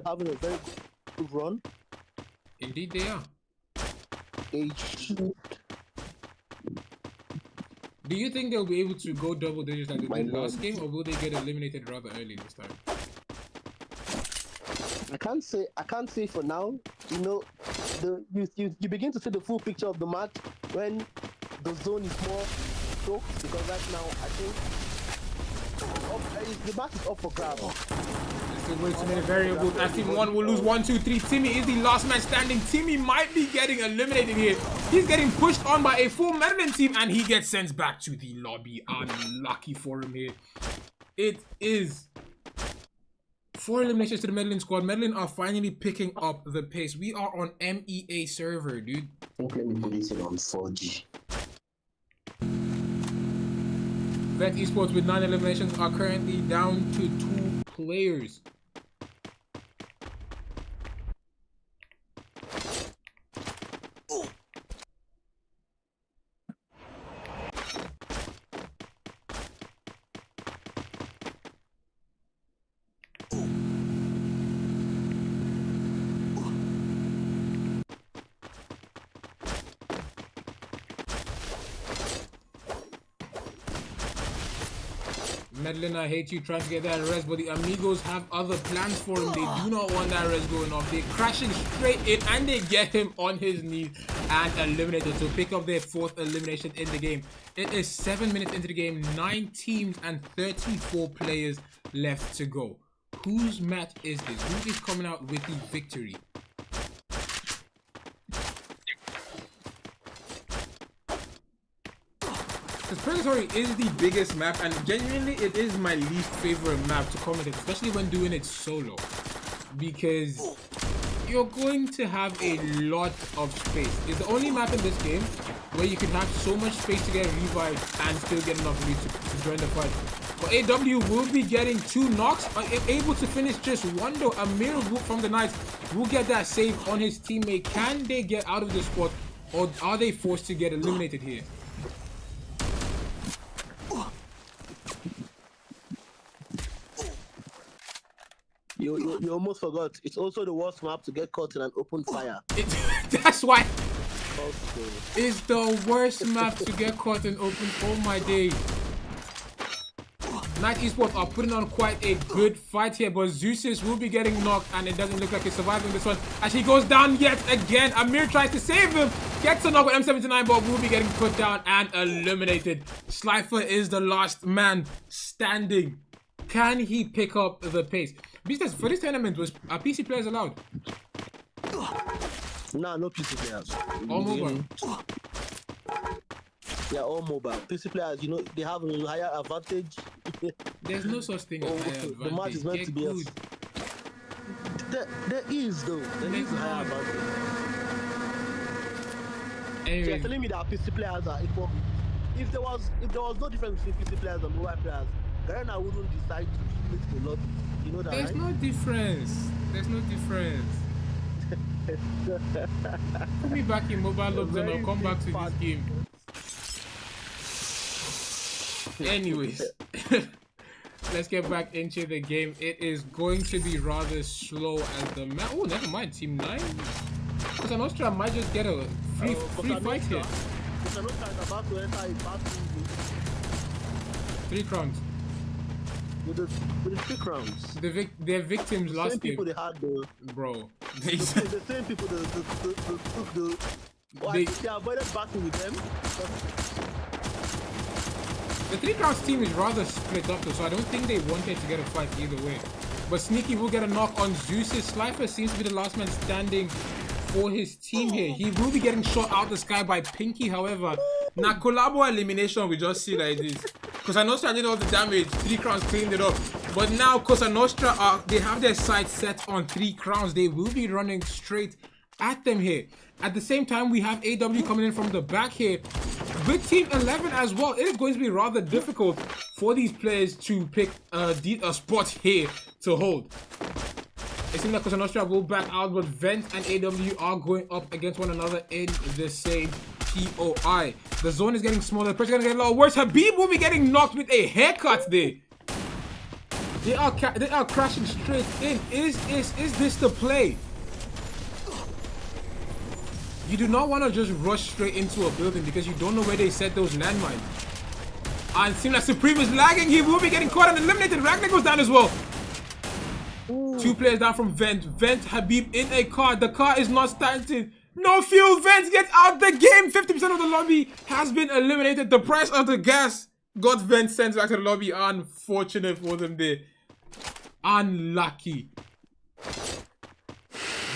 B: having a very good run.
A: Indeed they are.
B: They should.
A: Do you think they'll be able to go double digits like they did last game, or will they get eliminated rather early this time?
B: I can't say for now. You know, you begin to see the full picture of the match when the zone is more choked, because right now I think the match is up for grabs.
A: Still way too many variables. I think one will lose 1, 2, 3. Timmy is the last man standing. Timmy might be getting eliminated here. He's getting pushed on by a full Medellin team and he gets sent back to the lobby. Unlucky for him here. It is 4 eliminations to the Medellin squad. Medellin are finally picking up the pace. We are on MEA server, dude.
B: Let me put it on 4G.
A: Vet Esports with 9 eliminations are currently down to 2 players. Medellin, I hate you trying to get that res, but the Amigos have other plans for him. They do not want that res going off. They're crashing straight in and they get him on his knees and eliminated to pick up their 4th elimination in the game. It is 7 minutes into the game, 9 teams and 34 players left to go. Whose match is this? Who is coming out with the victory? Because Purgatory is the biggest map, and genuinely it is my least favorite map to commentate, especially when doing it solo. Because you're going to have a lot of space. It's the only map in this game where you can have so much space to get revived and still get enough loot to join the fight. But AW will be getting 2 knocks, able to finish just 1 though. Amir from the Knights will get that save on his teammate. Can they get out of the squad, or are they forced to get eliminated here?
B: You almost forgot. It's also the worst map to get caught in an open fire.
A: That's why.
B: Also.
A: It's the worst map to get caught in open. Oh my days. Night Esports are putting on quite a good fight here, but Zeus will be getting knocked and it doesn't look like he's surviving this one as he goes down yet again. Amir tries to save him, gets a knock with M79, but will be getting put down and eliminated. Slifer is the last man standing. Can he pick up the pace? Because for this tournament, are PC players allowed?
B: Nah, no PC players.
A: All mobile.
B: Yeah, all mobile. PC players, you know, they have a higher advantage.
A: There's no such thing as higher advantage.
B: The match is meant to be good. There is though. There is a higher advantage. You're
A: Anyway,
B: telling me that PC players are equal. If there was no difference between PC players and mobile players, Garena wouldn't decide to split the lobby. You know that,
A: there's
B: right?
A: no difference. There's no difference. Put me back in mobile lobbies and I'll come back to this game. Anyways, let's get back into the game. It is going to be rather slow as the man. Oh, never mind. Team 9. Because Nostra might just get a free fight here.
B: Nostra is about to enter a battle with
A: 3 crowns.
B: with the 3 crowns.
A: Their victims
B: The
A: last
B: same
A: game.
B: people they had the
A: Bro.
B: the same people that took the. Oh, I think they avoided battle with them.
A: The 3 crowns team is rather split up though, so I don't think they wanted to get a fight either way. But Sneaky will get a knock on Zeus's. Slifer seems to be the last man standing for his team here. He will be getting shot out the sky by Pinky, however. Now collabo elimination we just see like this. Cosa Nostra did all the damage, 3 crowns cleaned it up. But now Cosa Nostra they have their sights set on 3 crowns. They will be running straight at them here. At the same time, we have AW coming in from the back here. With Team 11 as well, it is going to be rather difficult for these players to pick a spot here to hold. It seems like Cosa Nostra will back out, but Vent and AW are going up against one another in the same POI. The zone is getting smaller, the pressure is going to get a lot worse. Habib will be getting knocked with a haircut there. They are crashing straight in. Is this the play? You do not want to just rush straight into a building because you don't know where they set those landmines. And it seems like Supreme is lagging. He will be getting caught and eliminated. Ragnar goes down as well. Ooh. 2 players down from Vent. Vent, Habib in a car. The car is not starting. No fuel. Vent gets out the game. 50% of the lobby has been eliminated. The price of the gas got Vent sent back to the lobby. Unfortunate for them there. Unlucky.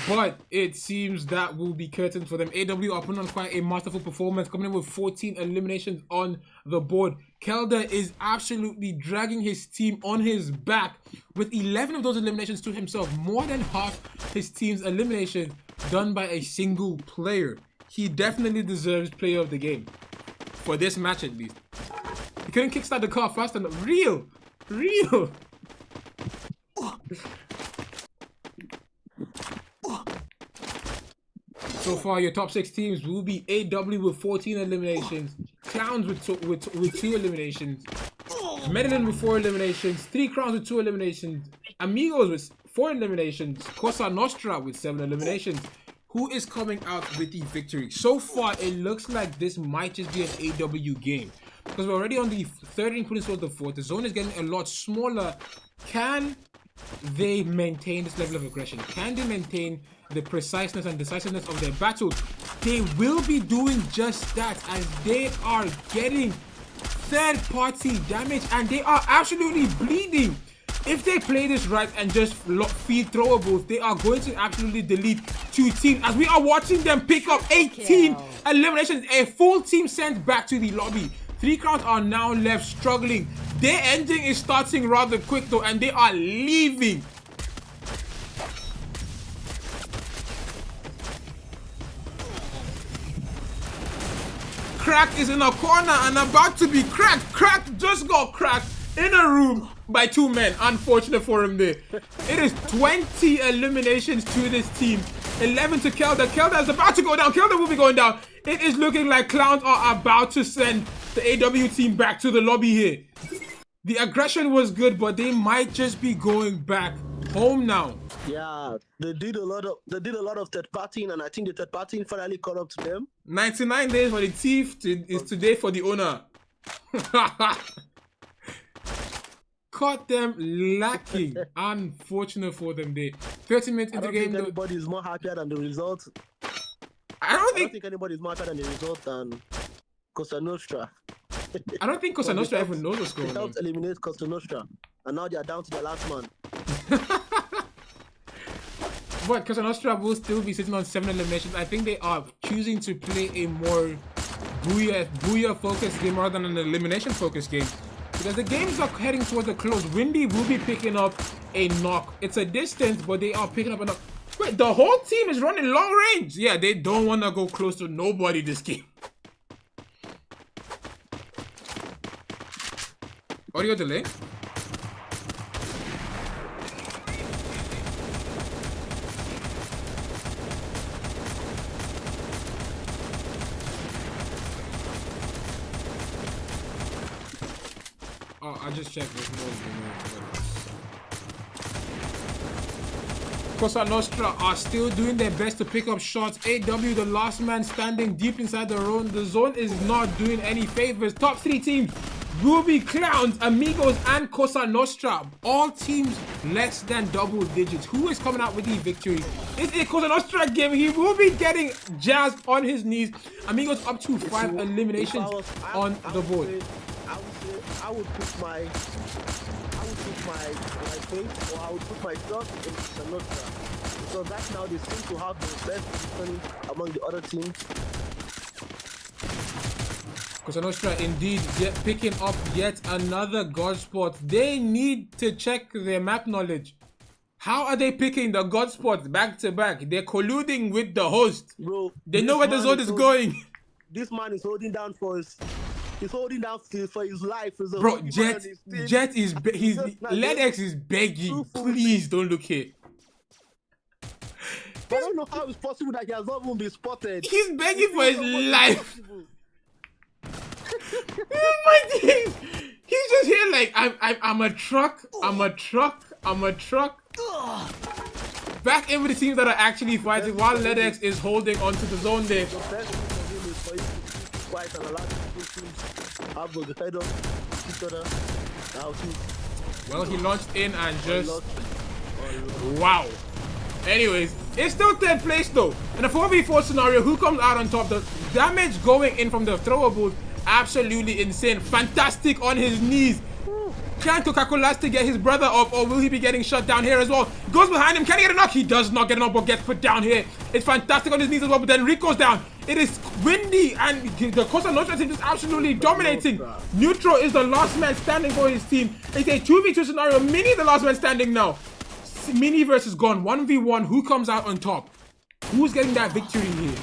A: But it seems that will be curtains for them. AW are putting on quite a masterful performance, coming in with 14 eliminations on the board. Kelder is absolutely dragging his team on his back with 11 of those eliminations to himself. More than half his team's eliminations done by a single player. He definitely deserves player of the game. For this match at least. He couldn't kickstart the car fast enough. Real. So far, your top 6 teams will be AW with 14 eliminations, Clowns with 2 eliminations, Medellin with 4 eliminations, 3 Crowns with 2 eliminations, Amigos with 4 eliminations, Cosa Nostra with 7 eliminations. Who is coming out with the victory? So far, it looks like this might just be an AW game. Because we're already on the 13th putting towards the 4th. The zone is getting a lot smaller. Can they maintain this level of aggression? Can they maintain the preciseness and decisiveness of their battles? They will be doing just that as they are getting third-party damage and they are absolutely bleeding. If they play this right and just feed throwables, they are going to absolutely delete 2 teams as we are watching them pick up 18 eliminations. A full team sent back to the lobby. 3 crowns are now left struggling. Their ending is starting rather quick though and they are leaving. Crack is in a corner and about to be cracked. Crack just got cracked in a room by 2 men. Unfortunate for him there. It is 20 eliminations to this team. 11 to Kelder. Kelder is about to go down. Kelder will be going down. It is looking like Clowns are about to send the AW team back to the lobby here. The aggression was good, but they might just be going back home now.
B: Yeah, they did a lot of third partying, and I think the third partying finally caught up to them.
A: 99 days for the thief is today for the owner. Caught them lacking. Unfortunate for them there. 30 minutes into the game.
B: I don't think anybody is more happier than the result.
A: I don't think
B: anybody is more happier than the result than Cosa Nostra.
A: I don't think Cosa Nostra even knows what's going on.
B: They helped eliminate Cosa Nostra, and now they are down to the last man.
A: But Cosa Nostra will still be sitting on 7 eliminations. I think they are choosing to play a more booyah focused game rather than an elimination focused game. Because the games are heading towards a close. Windy will be picking up a knock. It's a distance, but they are picking up a knock. Wait, the whole team is running long range. Yeah, they don't want to go close to nobody this game. Audio delay. Oh, I just checked. There's no. Cosa Nostra are still doing their best to pick up shots. AW, the last man standing deep inside the zone. The zone is not doing any favors. Top 3 teams: Ruby, Clowns, Amigos, and Cosa Nostra. All teams less than double digits. Who is coming out with the victory? It's a Cosa Nostra game. He will be getting jazzed on his knees. Amigos up to 5 eliminations on the board.
B: I would put my faith, or I would put my trust in Sanotra, because that's now they seem to have the best positioning among the other teams.
A: Cosa Nostra indeed picking up yet another god spot. They need to check their map knowledge. How are they picking the god spots back to back? They're colluding with the host.
B: Bro,
A: they know where the zone is going.
B: This man is holding down for his. He's holding down for his life.
A: Bro, Jet is Ledex is begging. Please don't look here.
B: I don't know how it's possible that he has not even been spotted.
A: He's begging for his life. My days. He's just here like I'm a truck. I'm a truck. Back in with the teams that are actually fighting while Ledex is holding onto the zone there. Well, he launched in and just wow. Anyways, it's still 10th place though. In a 4v4 scenario, who comes out on top? The damage going in from the throwables, absolutely insane. Fantastic on his knees. Can Coca-Cola to get his brother up, or will he be getting shut down here as well? Goes behind him. Can he get a knock? He does not get a knock, but gets put down here. It's fantastic on his knees as well, but then Rico's down. It is windy, and the Cosa Nostra team is absolutely dominating. Neutral is the last man standing for his team. It's a 2v2 scenario. Mini the last man standing now. Mini versus Gon. 1v1. Who comes out on top? Who's getting that victory here?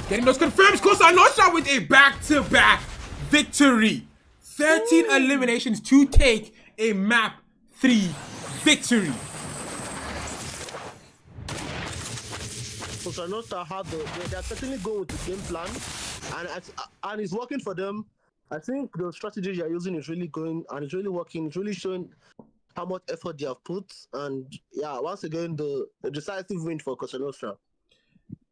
A: Getting those confirms. Cosa Nostra with a back-to-back victory. 13 eliminations to take a map 3 victory.
B: So Sanotra have they are certainly going with the game plan, and it's working for them. I think the strategy they are using is really going, and it's really working. It's really showing how much effort they have put, and yeah, once again the decisive win for Cosa Nostra.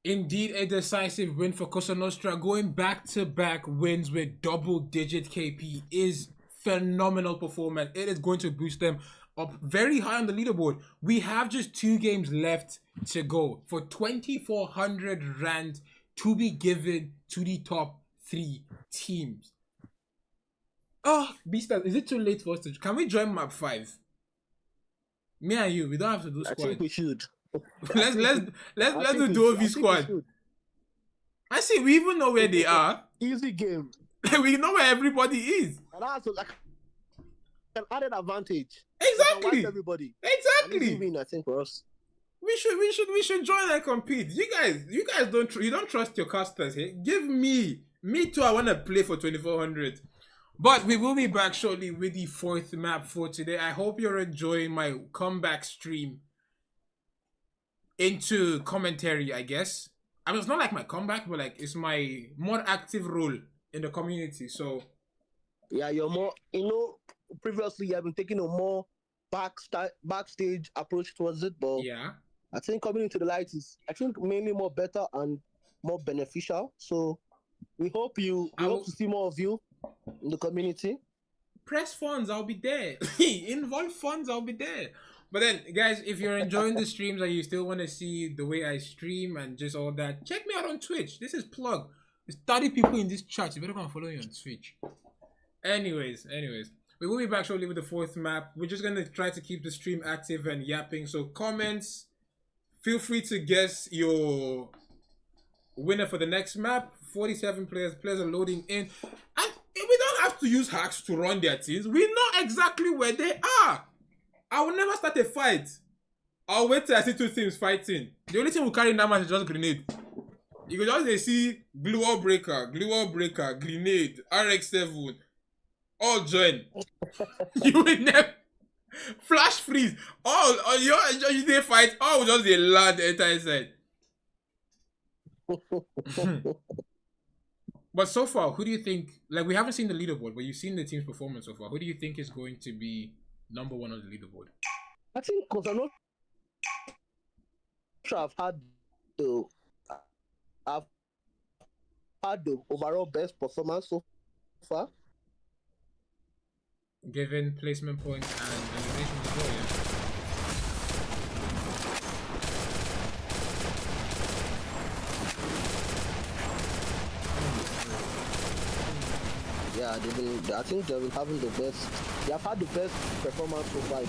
A: Indeed, a decisive win for Cosa Nostra. Going back-to-back wins with double-digit KP is phenomenal performance. It is going to boost them up very high on the leaderboard. We have just 2 games left to go for 2,400 rand to be given to the top 3 teams. Oh, Beastars, is it too late for us to... Can we join map 5? Me and you, we don't have to do squad.
B: I think we should.
A: let's do duo v squad. I see. We even know where they are.
B: Easy game.
A: We know where everybody is.
B: And that's like an added advantage.
A: Exactly.
B: Everybody.
A: Exactly.
B: Win, I think for us.
A: We should join and compete. You guys don't trust your casters here. Give me too. I want to play for 2,400. But we will be back shortly with the 4th map for today. I hope you're enjoying my comeback stream into commentary, I guess. I mean, it's not like my comeback, but like it's my more active role in the community. So
B: yeah, you're more, previously you have been taking a more backstage approach towards it, but
A: yeah,
B: I think coming into the light is, I think, mainly more better and more beneficial. So we hope to see more of you in the community.
A: Press funds, I'll be there. Involve funds, I'll be there. But then, guys, if you're enjoying the streams and you still want to see the way I stream and just all that, check me out on Twitch. This is plug. There's 30 people in this chat. You better come follow me on Twitch. Anyways, we will be back shortly with the 4th map. We're just going to try to keep the stream active and yapping. So comments, feel free to guess your winner for the next map. 47 players are loading in. And we don't have to use hacks to run their teams. We know exactly where they are. I will never start a fight I'll wait till I see two teams fighting. The only thing we carry in that match is just grenade. You can just they see glue wall breaker, grenade, RX7, all join. You will never flash freeze. All you they fight. All just they land the entire side. But so far, who do you think? Like we haven't seen the leaderboard, but you've seen the team's performance so far. Who do you think is going to be number one on the leaderboard?
B: I think because I'm not sure I've had the overall best performance so far.
A: Given placement points and elimination as well,
B: Yeah, I think they've been having the best. They have had the best performance so far.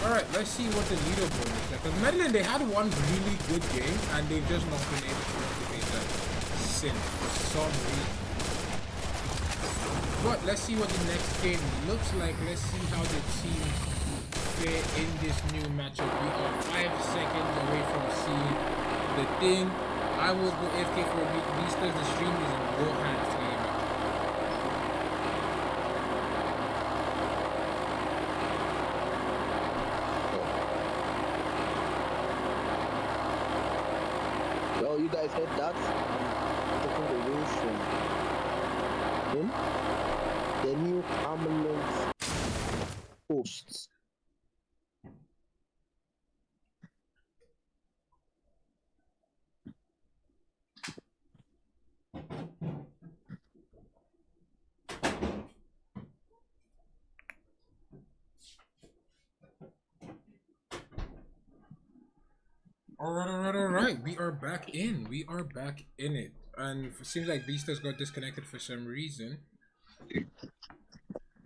A: Alright, let's see what the leaderboard is like. Because Medellin, they had one really good game and they've just not been able to replicate that since for some reason. But let's see what the next game looks like. Let's see how the teams fare in this new matchup. We are 5 seconds away from seeing the thing. I will go AFK for a bit. Beasters, the stream is in your hands today.
B: Oh, you guys heard that? Taking the wins from him. The new permanent hosts.
A: Alright. We are back in. We are back in it. And it seems like Beasters got disconnected for some reason.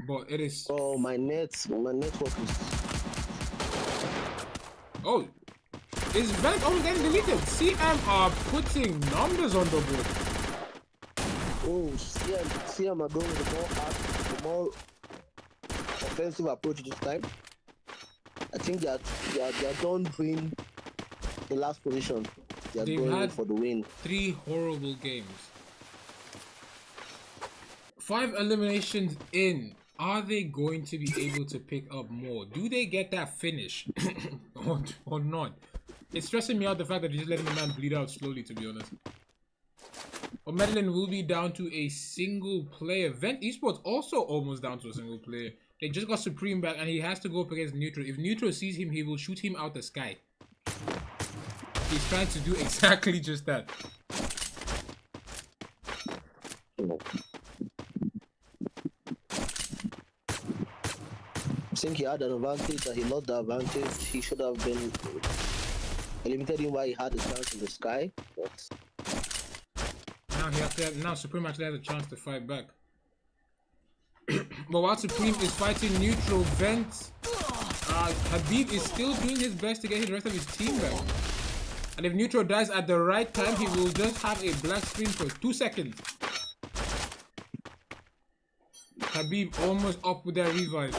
A: But it is...
B: Oh, my network is...
A: Oh! Is Vent only getting deleted? CM are putting numbers on the board.
B: Oh, CM are going with the more offensive approach this time. I think they are done being the last position. They've going
A: had
B: for the win.
A: 3 horrible games. 5 eliminations in. Are they going to be able to pick up more? Do they get that finish? or not? It's stressing me out the fact that they're just letting the man bleed out slowly, to be honest. But Medellin will be down to a single player. Vent Esports also almost down to a single player. They just got Supreme back and he has to go up against Neutral. If Neutral sees him, he will shoot him out the sky. He's trying to do exactly just that.
B: I think he had an advantage and he lost the advantage. He should have been eliminated him while he had the chance in the sky. But
A: now Supreme actually has a chance to fight back. But while Supreme is fighting Neutral, Vent, Habib is still doing his best to get the rest of his team back. And if Neutral dies at the right time, he will just have a black screen for 2 seconds. Habib almost up with that revive.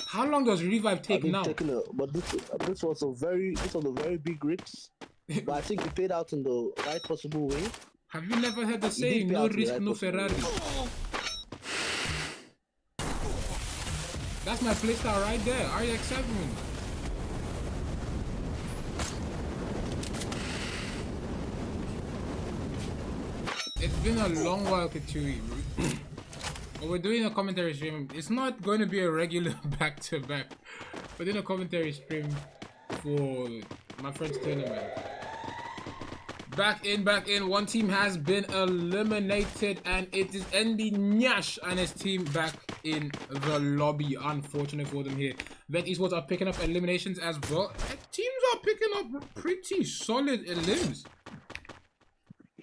A: How long does revive take now?
B: But this was a very big risk. But I think he paid out in the right possible way.
A: Have you never heard the saying, no risk, no Ferrari? That's my playstyle right there, RX7. It's been a long while, Katui. But we're doing a commentary stream. It's not going to be a regular back-to-back. We're doing a commentary stream for my friend's tournament. Back in. One team has been eliminated and it is Andy Nyash and his team back in the lobby. Unfortunate for them here. Vent Esports are picking up eliminations as well. Teams are picking up pretty solid elims.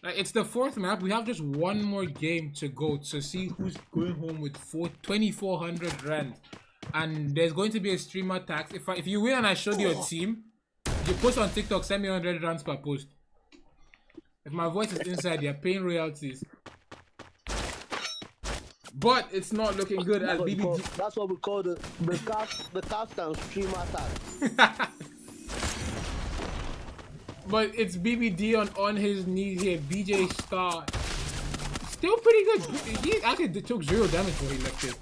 A: It's the 4th map. We have just one more game to go to see who's going home with 2,400 rand. And there's going to be a streamer tax. If you win and I showed you a team, you post on TikTok, send me 100 rands per post. If my voice is inside, you're paying royalties. But it's not looking good as BBD.
B: That's what we call the cast and streamer tag.
A: But it's BBD on his knees here. BJ Star. Still pretty good. He actually took 0 damage when he left it.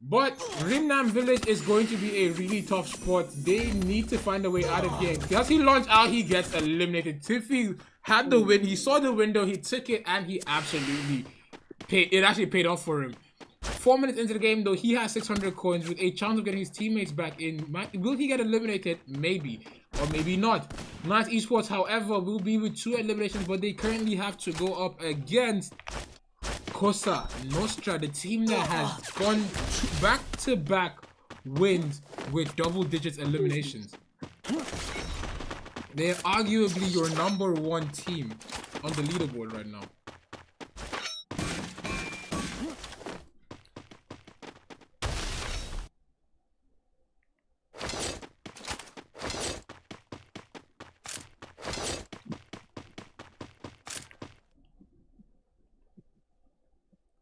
A: But Rimnam Village is going to be a really tough spot. They need to find a way out of here. Does he launch out? He gets eliminated. Tiffy had the win. He saw the window. He took it and he absolutely paid. It actually paid off for him. 4 minutes into the game though, he has 600 coins with a chance of getting his teammates back in. Will he get eliminated? Maybe. Or maybe not. Nice Esports, however, will be with 2 eliminations, but they currently have to go up against Cosa Nostra, the team that has gone back-to-back wins with double-digit eliminations. They're arguably your #1 team on the leaderboard right now.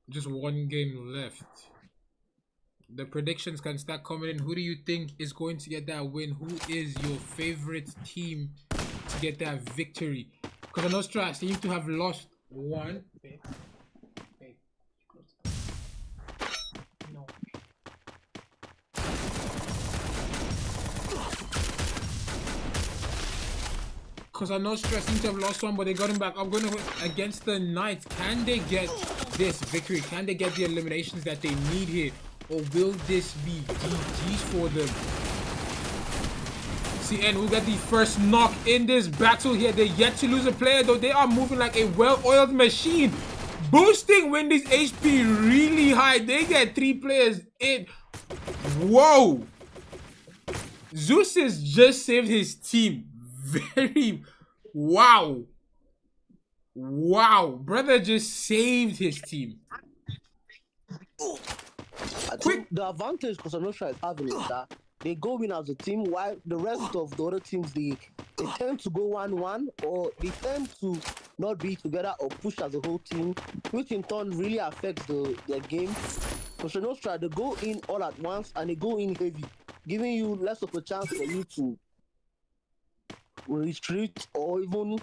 A: Just 1 game left. The predictions can start coming in. Who do you think is going to get that win? Who is your favorite team to get that victory? Because Nostra seems to have lost 1. No. Because Nostra seems to have lost 1, but they got him back. I'm going to against the Knights. Can they get this victory? Can they get the eliminations that they need here? Or will this be GG's for them? CN will get the first knock in this battle here. They're yet to lose a player though. They are moving like a well-oiled machine. Boosting Wendy's HP really high. They get 3 players in. Whoa! Zeus just saved his team. Very... Wow. Wow. Brother just saved his team.
B: I think the advantage because Nostra is having is that they go in as a team while the rest of the other teams they tend to go 1-1 or they tend to not be together or push as a whole team, which in turn really affects their game. For Nostra, they go in all at once and they go in heavy, giving you less of a chance for you to retreat or even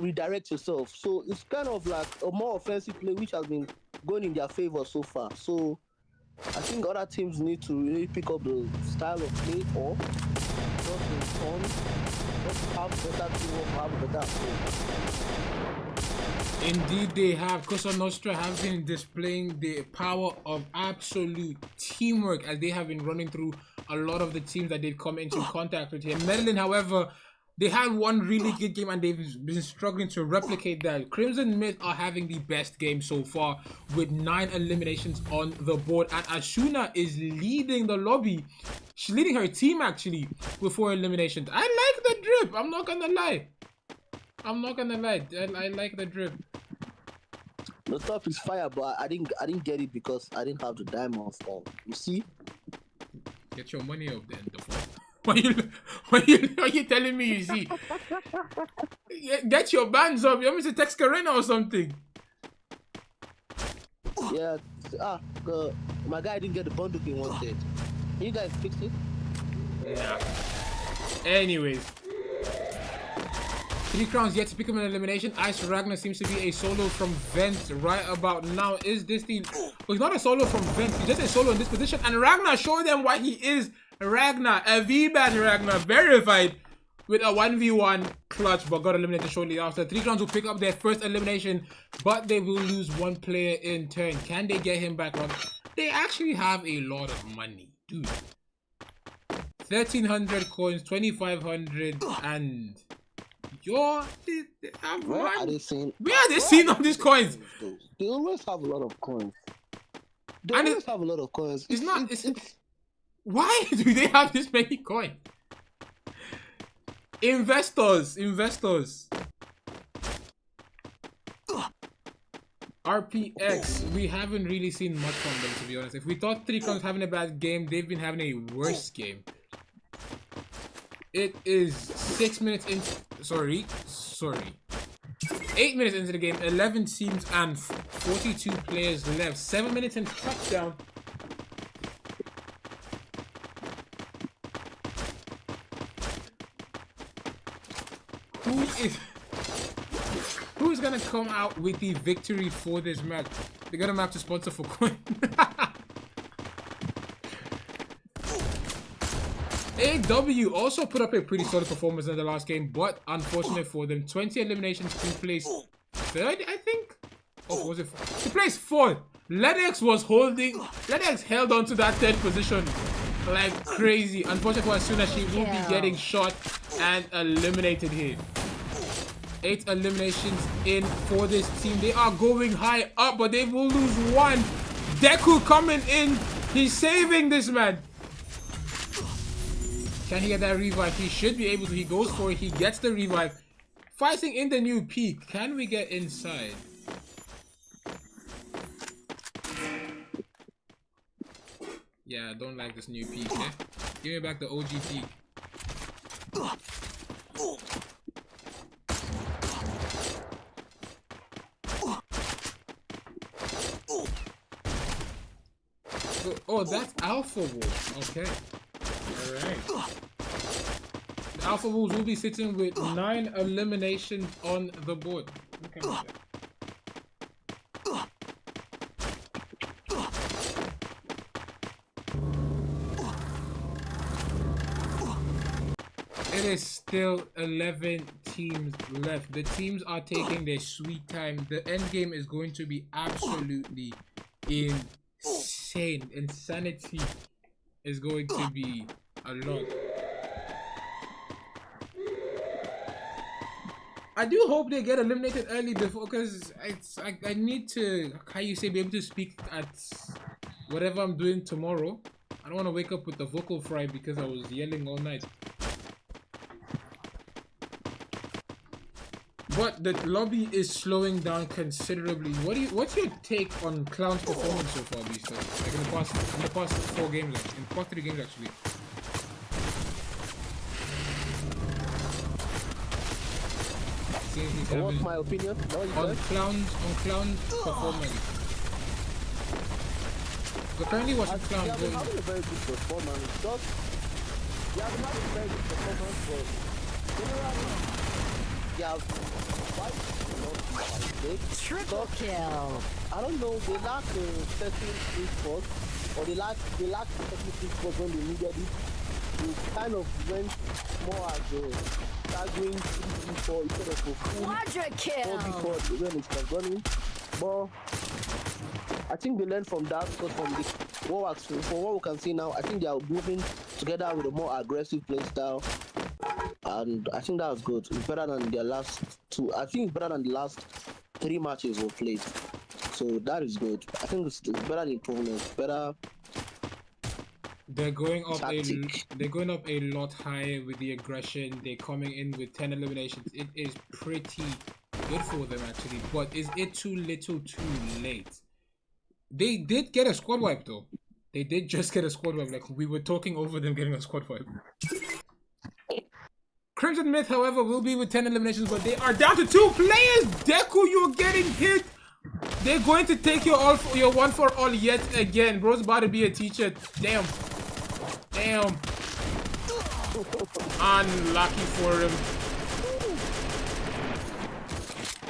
B: redirect yourself. So it's kind of like a more offensive play which has been going in their favor so far. So I think other teams need to really pick up the style of play or just in turn, just have better teamwork, have better play.
A: Indeed they have. Cosa Nostra have been displaying the power of absolute teamwork as they have been running through a lot of the teams that they've come into contact with here. Medellin, however, they had 1 really good game and they've been struggling to replicate that. Crimson Myth are having the best game so far with 9 eliminations on the board. And Ashuna is leading the lobby. She's leading her team actually with 4 eliminations. I like the drip. I'm not gonna lie. I like the drip.
B: The stuff is fire, but I didn't get it because I didn't have the diamonds on. You see?
A: Get your money up then. The fuck. What are you telling me you see? Get your bands up. You want me to text Karina or something?
B: Yeah. My guy didn't get the bundle he wanted. Can you guys fix it?
A: Yeah. Anyways. 3 crowns yet to pick up an elimination. Ice Ragnar seems to be a solo from Vent right about now. Is this the... Well, he's not a solo from Vent. He's just a solo in this position. And Ragnar showed them why he is Ragnar. A V-Bad Ragnar. Verified with a 1v1 clutch. But got eliminated shortly after. 3 crowns will pick up their first elimination. But they will lose 1 player in turn. Can they get him back on? They actually have a lot of money. Dude. 1,300 coins. 2,500 and... Where are they seeing all these coins?
B: They always have a lot of coins.
A: Why do they have this many coins? Investors. RPX, we haven't really seen much from them, to be honest. If we thought 3 crowns having a bad game, they've been having a worse game. It is 6 minutes in. Sorry. 8 minutes into the game, 11 teams and 42 players left. 7 minutes and touchdown. Who's gonna come out with the victory for this match? They're gonna have to sponsor for coin. AW also put up a pretty solid performance in the last game, but unfortunate for them, 20 eliminations to place third, I think. Oh, was it? To place fourth. Lennox held on to that third position like crazy. Unfortunate for Asuna, she will be getting shot and eliminated here. 8 eliminations in for this team. They are going high up, but they will lose one. Deku coming in. He's saving this man. Can he get that revive? He should be able to. He goes for it. He gets the revive. Fighting in the new peak. Can we get inside? Yeah, I don't like this new peak. Eh? Give me back the OG peak. Oh, that's Alpha Wolf. Okay. Alright. The Alpha Wolves will be sitting with 9 eliminations on the board. Okay. It is still 11 teams left. The teams are taking their sweet time. The end game is going to be absolutely insane. Insanity is going to be a lot. I do hope they get eliminated early before, because I need to, how you say, be able to speak at whatever I'm doing tomorrow. I don't want to wake up with the vocal fry because I was yelling all night. But the lobby is slowing down considerably. What's your take on Clown's performance so far, Beast? Like in the past 4 games, actually. In the past 3 games, actually.
B: What's my opinion?
A: On Clown's performance. We're currently watching Clown.
B: They have been having a very good performance. They have been having a very good performance, but generally, they have
D: Triple kill.
B: I don't know, they lack certain sport, or they lack technical sport when they needed it. They kind of went more as start doing 3-4 instead of
D: Quadra kill.
B: before when it was running. But I think they learned from that, because from what we can see now, I think they are moving together with a more aggressive play style. And I think that was good. It's better than their last 2. I think it's better than the last 3 matches we played. So that is good. I think it's better than improvement. Better.
A: They're going up a lot higher with the aggression. They're coming in with 10 eliminations. It is pretty good for them actually. But is it too little, too late? They did get a squad wipe though. They did just get a squad wipe. Like we were talking over them getting a squad wipe. Crimson Myth, however, will be with 10 eliminations, but they are down to 2 players. Deku, you're getting hit. They're going to take your one for all yet again. Bro's about to be a teacher. Damn. Damn. Unlucky for him.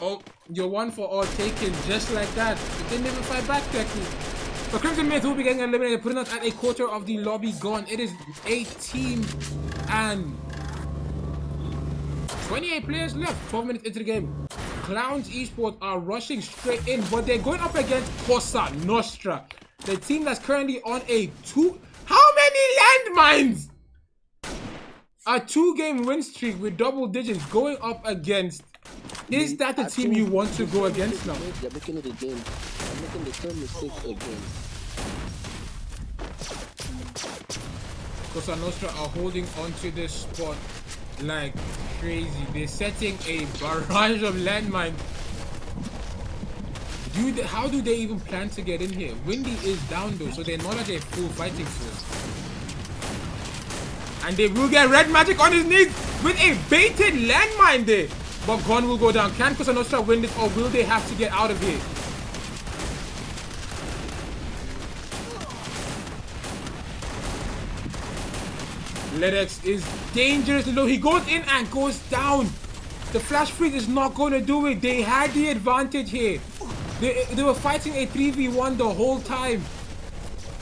A: Oh, your one for all taken just like that. But didn't even fight back, Deku. So Crimson Myth will be getting eliminated, putting us at a quarter of the lobby gone. It is 18 and 28 players left, 12 minutes into the game. Clowns Esports are rushing straight in, but they're going up against Cosa Nostra, the team that's currently on a how many landmines? A 2-game win streak with double digits going up against. Is that the team you want to go against now?
B: They're making it again. They're making the same mistakes again.
A: Cosa Nostra are holding on to this spot like crazy. They're setting a barrage of landmines. How do they even plan to get in here? Windy is down though, so they're not at a full fighting force. And they will get red magic on his knees with a baited landmine there. But Gon will go down. Can Cosa Nostra win this, or will they have to get out of here? Ledex is dangerously low. He goes in and goes down. The flash freeze is not going to do it. They had the advantage here. They were fighting a 3v1 the whole time.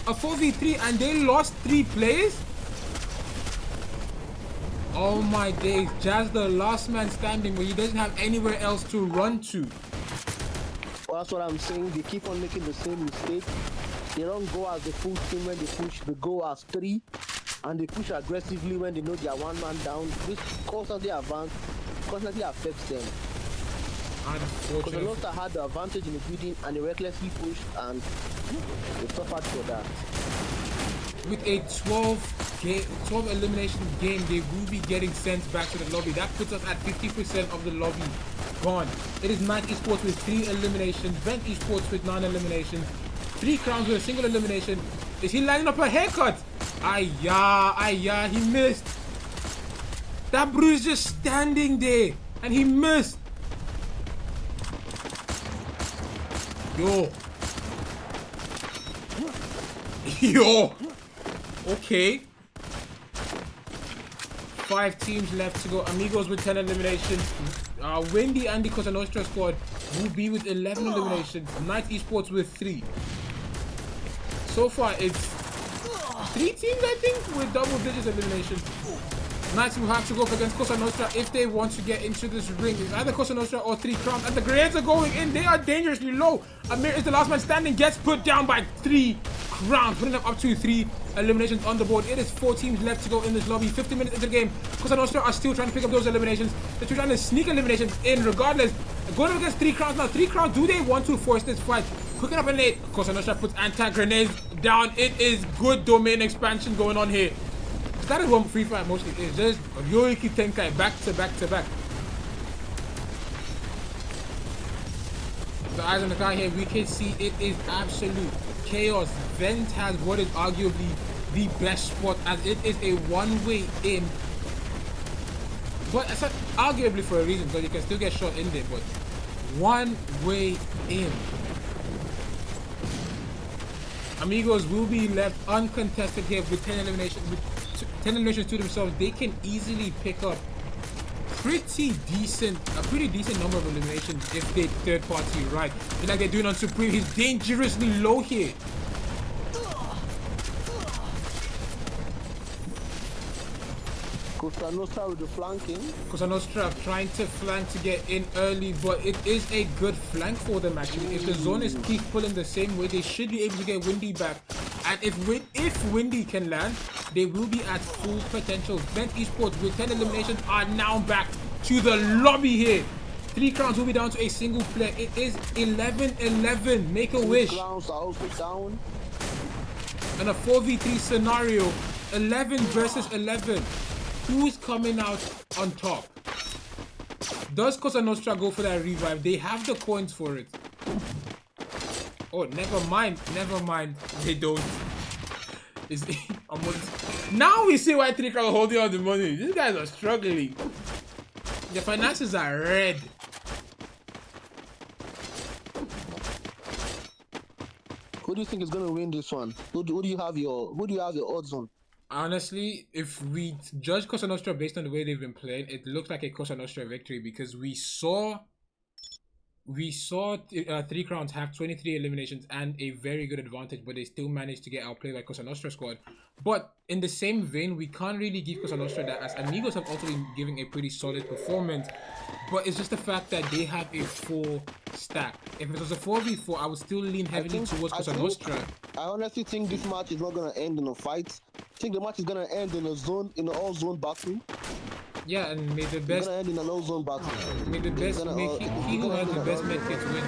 A: A 4v3 and they lost 3 players? Oh my days. Jazz the last man standing where he doesn't have anywhere else to run to.
B: Well, that's what I'm saying. They keep on making the same mistake. They don't go as the full team when they push. They go as 3. And they push aggressively when they know they are 1 man down. This constantly affects them. Because the Lost had the advantage in the building and they recklessly pushed and they suffered for that.
A: With a 12 elimination game, they will be getting sent back to the lobby. That puts us at 50% of the lobby gone. It is Mac Esports with 3 eliminations, Vent Esports with 9 eliminations, 3 crowns with a single elimination. Is he lining up a haircut? Ayah, he missed. That Bruce just standing there and he missed. Yo. Okay. 5 teams left to go. Amigos with 10 eliminations. Wendy and the Cosa Nostra squad will be with 11 eliminations. Night Esports with 3. So far, it's 3 teams, I think, with double digits eliminations. Knights will have to go up against Cosa Nostra if they want to get into this ring. It's either Cosa Nostra or 3 crowns. And the grenades are going in. They are dangerously low. Amir is the last man standing. Gets put down by 3 crowns. Putting them up to 3 eliminations on the board. It is 4 teams left to go in this lobby. 50 minutes into the game. Cosa Nostra are still trying to pick up those eliminations. They're still trying to sneak eliminations in regardless. Going up against 3 crowns now. 3 crowns, do they want to force this fight? Cooking up a nade. Cosa Nostra puts anti-grenades down. It is good domain expansion going on here. That is what Free Fire mostly is. Just Yoiki Tenkai back to back to back. The eyes on the car here, we can see it is absolute chaos. Vent has what is arguably the best spot as it is a one-way in. But it's not arguably for a reason because you can still get shot in there, but one way in. Amigos will be left uncontested here with 10 eliminations to themselves. They can easily pick up a pretty decent number of eliminations if they third party right. Just like they're doing on Supreme. He's dangerously low here.
B: Cosa Nostra with the flanking.
A: Cosa Nostra trying to flank to get in early, but it is a good flank for them actually. If the zone is keep pulling the same way, they should be able to get Windy back. And if Windy can land, they will be at full potential. Vent Esports with 10 eliminations are now back to the lobby here. 3 crowns will be down to a single player. It is 11-11. Make a wish.
B: Crowns are also down.
A: And a 4v3 scenario. 11 versus 11. Who's coming out on top? Does Cosa Nostra go for that revive? They have the coins for it. Oh, never mind. They don't. Now we see why 3 crowns are holding on the money. These guys are struggling. Their finances are red.
B: Who do you think is gonna win this one? Who do you have your odds on?
A: Honestly, if we judge Cosa Nostra based on the way they've been playing, it looks like a Cosa Nostra victory because we saw 3 crowns have 23 eliminations and a very good advantage, but they still managed to get outplayed by Cosa Nostra squad. But in the same vein, we can't really give Cosa Nostra that, as Amigos have also been giving a pretty solid performance. But it's just the fact that they have a full stack. If it was a 4v4, I would still lean heavily towards Cosa Nostra.
B: I honestly think this match is not gonna end in a fight. I think the match is gonna end in an all-zone battle.
A: Yeah, and may the best.
B: Gonna end in an all-zone battle.
A: May the best. He who has the best medkits win.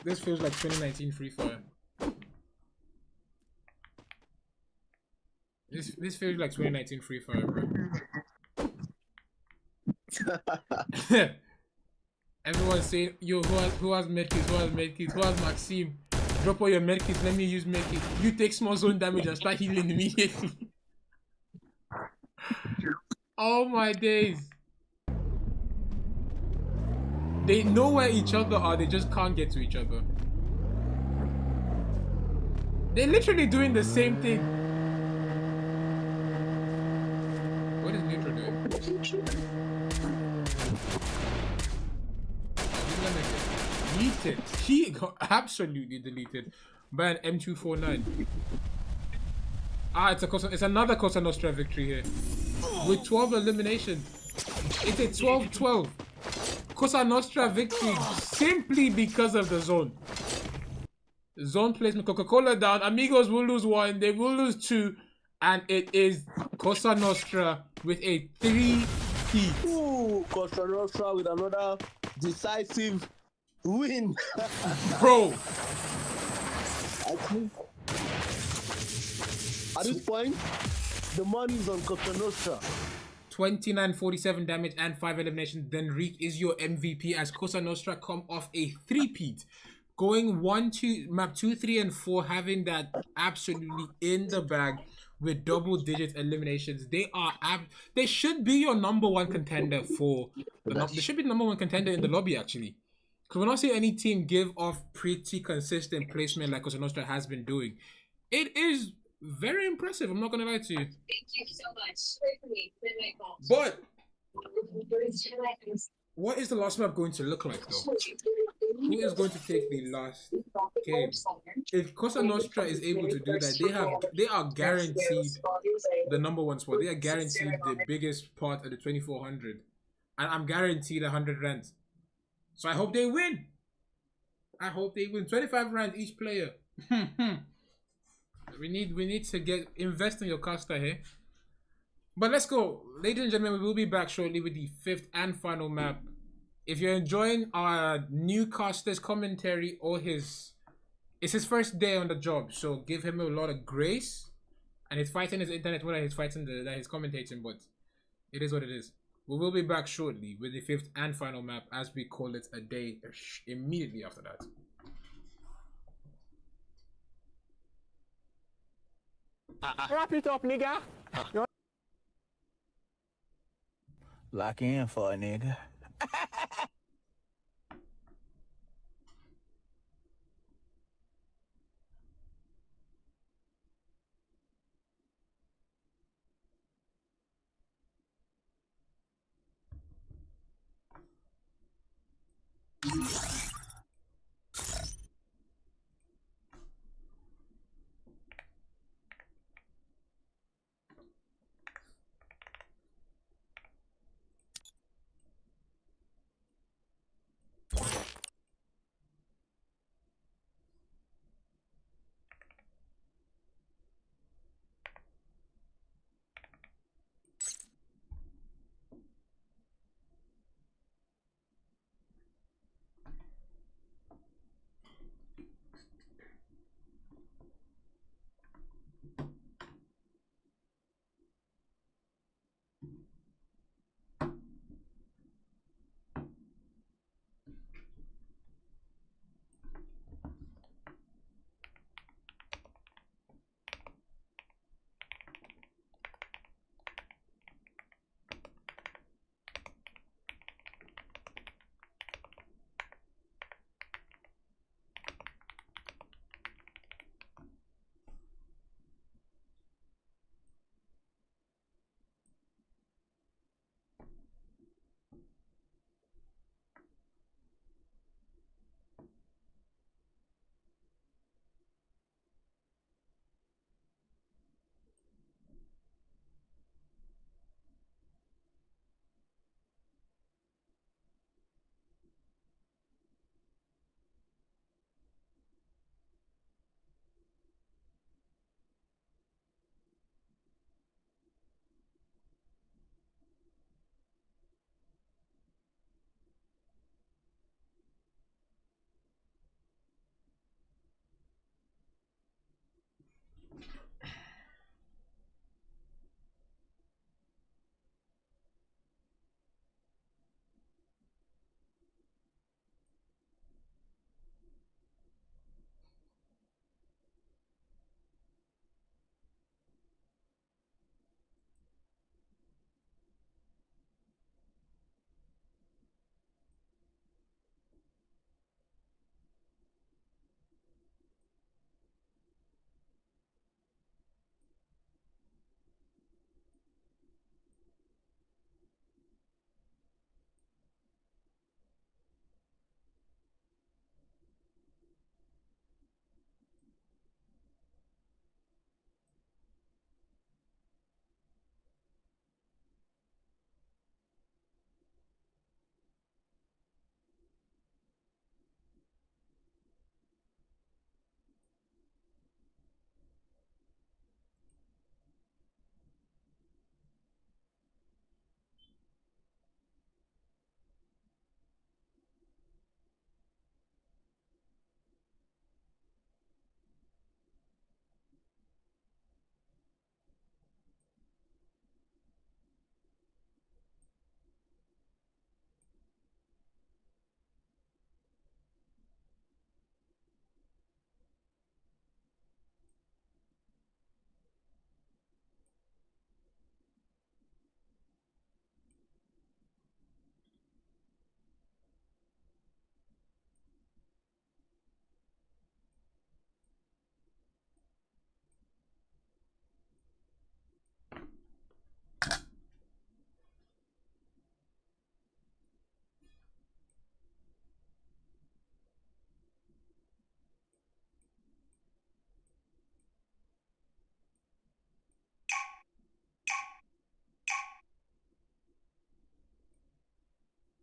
A: This feels like 2019 Free Fire. This feels like 2019 Free Fire, bro. Everyone's saying, yo, who has medkits? Who has medkits? Who has Maxime? Drop all your medkits, let me use medkit. You take small zone damage and start healing immediately. Oh my days. They know where each other are, they just can't get to each other. They're literally doing the same thing. What is Neutral doing? Deleted. He got absolutely deleted by an M249. Ah, it's another Cosa Nostra victory here. With 12 eliminations. It's a 12-12. Cosa Nostra victory simply because of the zone. Zone placement. Coca-Cola down. Amigos will lose 1. They will lose 2. And it is Cosa Nostra with a 3-peat.
B: Ooh, Cosa Nostra with another decisive win.
A: Bro.
B: I think at this point, the money is on Cosa Nostra.
A: 29-47 damage and 5 eliminations. Then Reek is your MVP as Cosa Nostra come off a 3-peat. Going 1-2, map 2, 3, and 4, having that absolutely in the bag with double-digit eliminations. They should be your #1 contender for they should be the #1 contender in the lobby actually. Because we're not seeing any team give off pretty consistent placement like Cosa Nostra has been doing. It is very impressive. I'm not gonna lie to you.
C: Thank you so much.
A: But what is the last map going to look like though? Who is going to take the last game? If Cosa Nostra is able to do that, they are guaranteed the #1 spot. They are guaranteed the biggest part of the 2400, and I'm guaranteed 100 rands. So I hope they win. I hope they win. 25 rands each player. we need to invest in your caster here. But let's go, ladies and gentlemen. We will be back shortly with the 5th and final map. If you're enjoying our new caster's commentary or it's his first day on the job, so give him a lot of grace. And he's fighting his internet when he's fighting that he's commentating, but it is what it is. We will be back shortly with the 5th and final map as we call it a day immediately after that.
E: Wrap it up, nigga. Lock in for a nigga.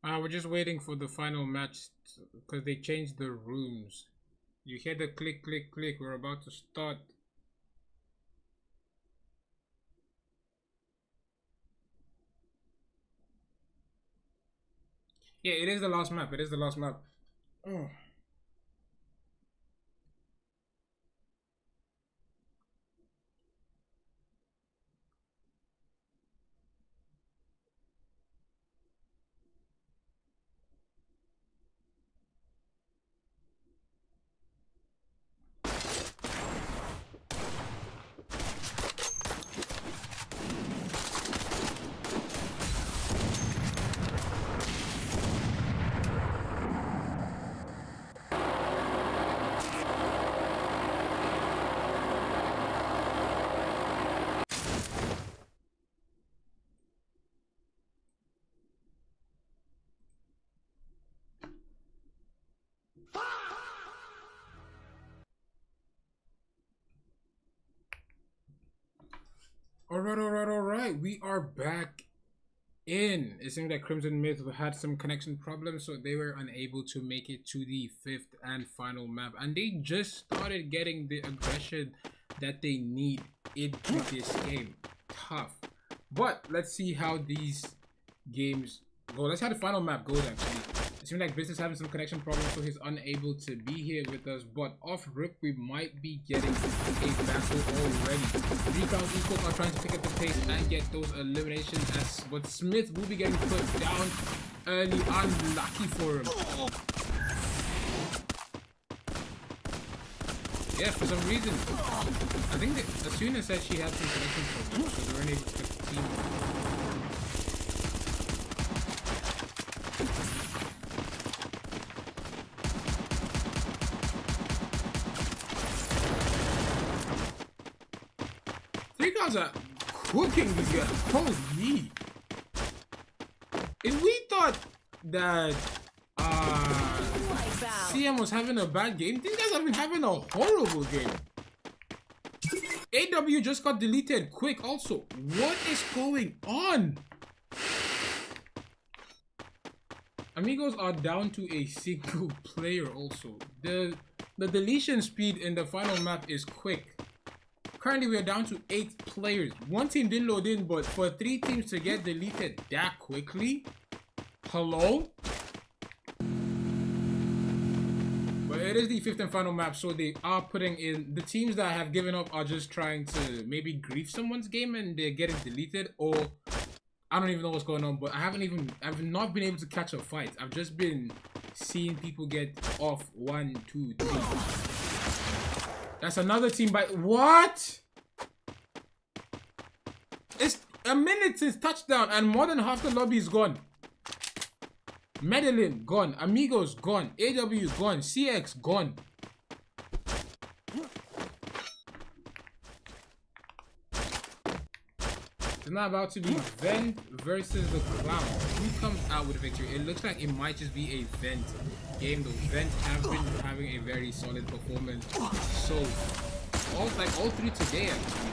A: We're just waiting for the final match because they changed the rooms. You hear the click, click, click. We're about to start. Yeah, it is the last map. It is the last map. Oh. Alright. We are back in. It seems that Crimson Myth had some connection problems, so they were unable to make it to the 5th and final map. And they just started getting the aggression that they need into this game. Tough. But let's see how these games go. Let's see how the final map goes, actually. It seems like Business having some connection problems, so he's unable to be here with us. But off rip, we might be getting a battle already. 3 rounds equal are trying to pick up the pace and get those eliminations. But Smith will be getting put down early. Unlucky for him. Yeah, for some reason, I think that Asuna said she had some connection problems, so they weren't able to pick the team. Are cooking these guys. Holy. If we thought that CM was having a bad game, these guys have been having a horrible game. AW just got deleted quick also. What is going on? Amigos are down to a single player also. The deletion speed in the final map is quick. Currently, we are down to 8 players. One team didn't load in, but for 3 teams to get deleted that quickly? Hello? But it is the 5th and final map, so they are putting in... The teams that have given up are just trying to maybe grief someone's game and they're getting deleted, or... I don't even know what's going on, but I've not been able to catch a fight. I've just been seeing people get off 1, 2, 3. That's another team by... What? It's a minute since touchdown and more than half the lobby is gone. Medellin gone. Amigos gone. AW gone. CX gone. It's not about to be Vent versus the Clown. Who comes out with a victory? It looks like it might just be a Vent game though. Vent have been having a very solid performance. So all 3 today actually.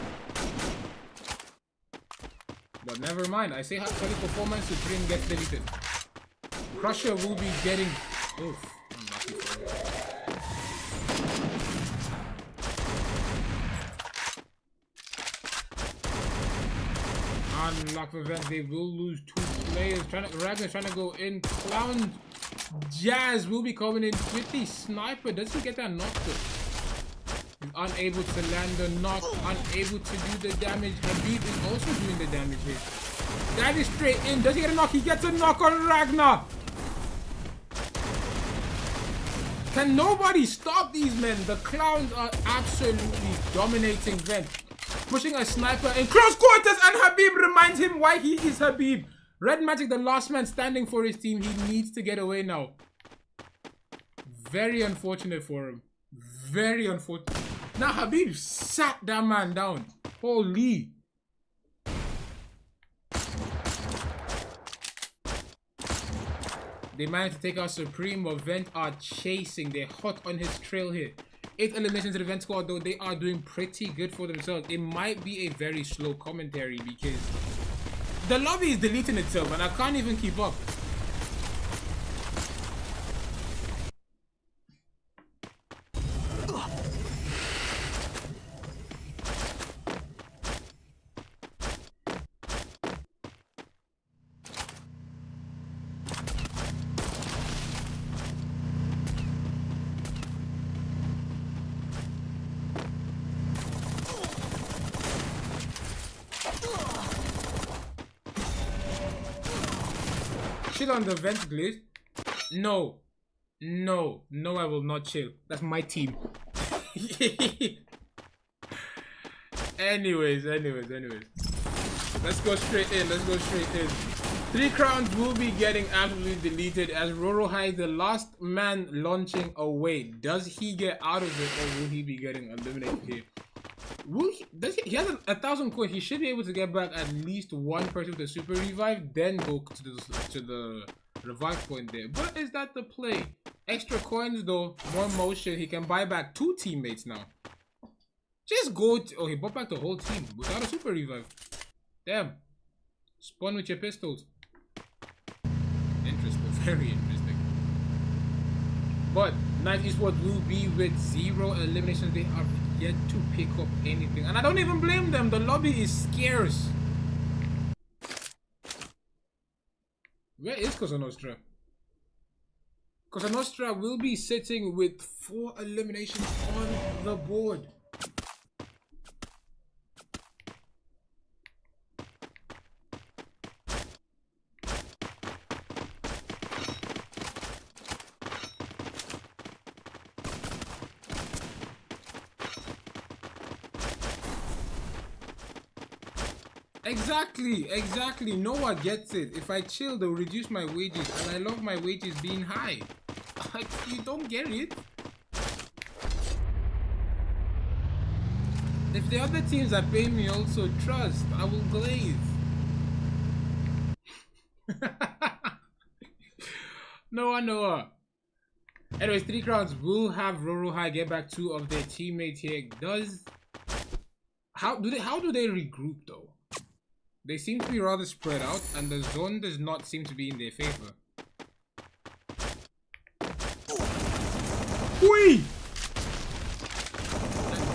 A: But never mind. I say how solid performance to Dream gets deleted. Crusher will be getting oof. Unlucky for him. Unlock event, they will lose 2 players. Ragnar's trying to go in. Clown Jazz will be coming in with the sniper. Does he get that knock though? He's unable to land the knock, unable to do the damage. Habib is also doing the damage here. That is straight in. Does he get a knock? He gets a knock on Ragnar. Can nobody stop these men? The Clowns are absolutely dominating Vent. Pushing a sniper in close quarters, and Habib reminds him why he is Habib. Red Magic, the last man standing for his team. He needs to get away now. Very unfortunate for him. Very unfortunate. Now Habib sat that man down. Holy. They managed to take out Supreme, but Vent are chasing. They're hot on his trail here. 8 eliminations to the Vent squad, though. They are doing pretty good for themselves. It might be a very slow commentary because the lobby is deleting itself and I can't even keep up. Chill on the vent glitch. No. No, I will not chill. That's my team. anyways. Let's go straight in. 3 crowns will be getting absolutely deleted as Rorohai, the last man launching away. Does he get out of it or will he be getting eliminated here? He has 1,000 coins. He should be able to get back at least one person with a super revive, then go to the revive point there. But is that the play? Extra coins though, more motion. He can buy back 2 teammates now. Just go. Oh, he bought back the whole team without a super revive. Damn. Spawn with your pistols. Interesting, very interesting. But Night Esports will be with 0 eliminations. They are yet to pick up anything, and I don't even blame them. The lobby is scarce. Where is Cosa Nostra? Cosa Nostra will be sitting with 4 eliminations on the board. Exactly. Noah gets it. If I chill, they'll reduce my wages, and I love my wages being high. You don't get it. If the other teams are paying me also, trust, I will glaze. Noah. Anyways, 3 crowns will have Rorohai get back 2 of their teammates here. How do they regroup though? They seem to be rather spread out, and the zone does not seem to be in their favor. Whee!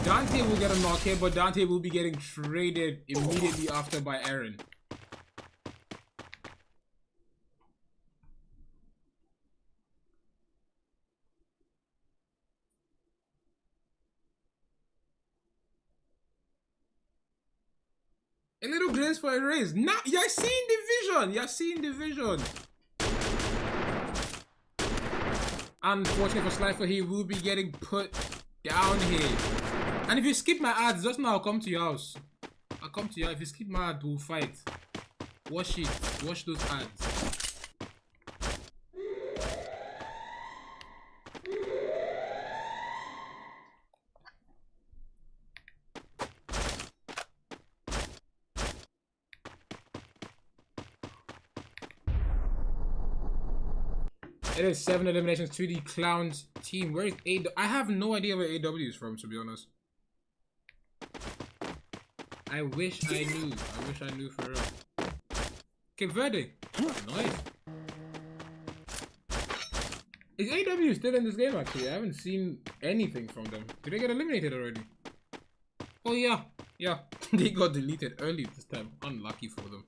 A: Dante will get a knock here, but Dante will be getting traded immediately after by Aaron. A little glimpse for a raise. Now you're seeing division. Unfortunately for Slifer, he will be getting put down here. And if you skip my ads, just now I'll come to your house. I'll come to you. If you skip my ad, we'll fight. Watch it. Watch those ads. It is 7 eliminations to the Clowns team. Where is A? I have no idea where AW is from, to be honest. I wish I knew for real. Cape Verde. Nice. Is AW still in this game actually? I haven't seen anything from them. Did they get eliminated already? Oh yeah. Yeah. They got deleted early this time. Unlucky for them.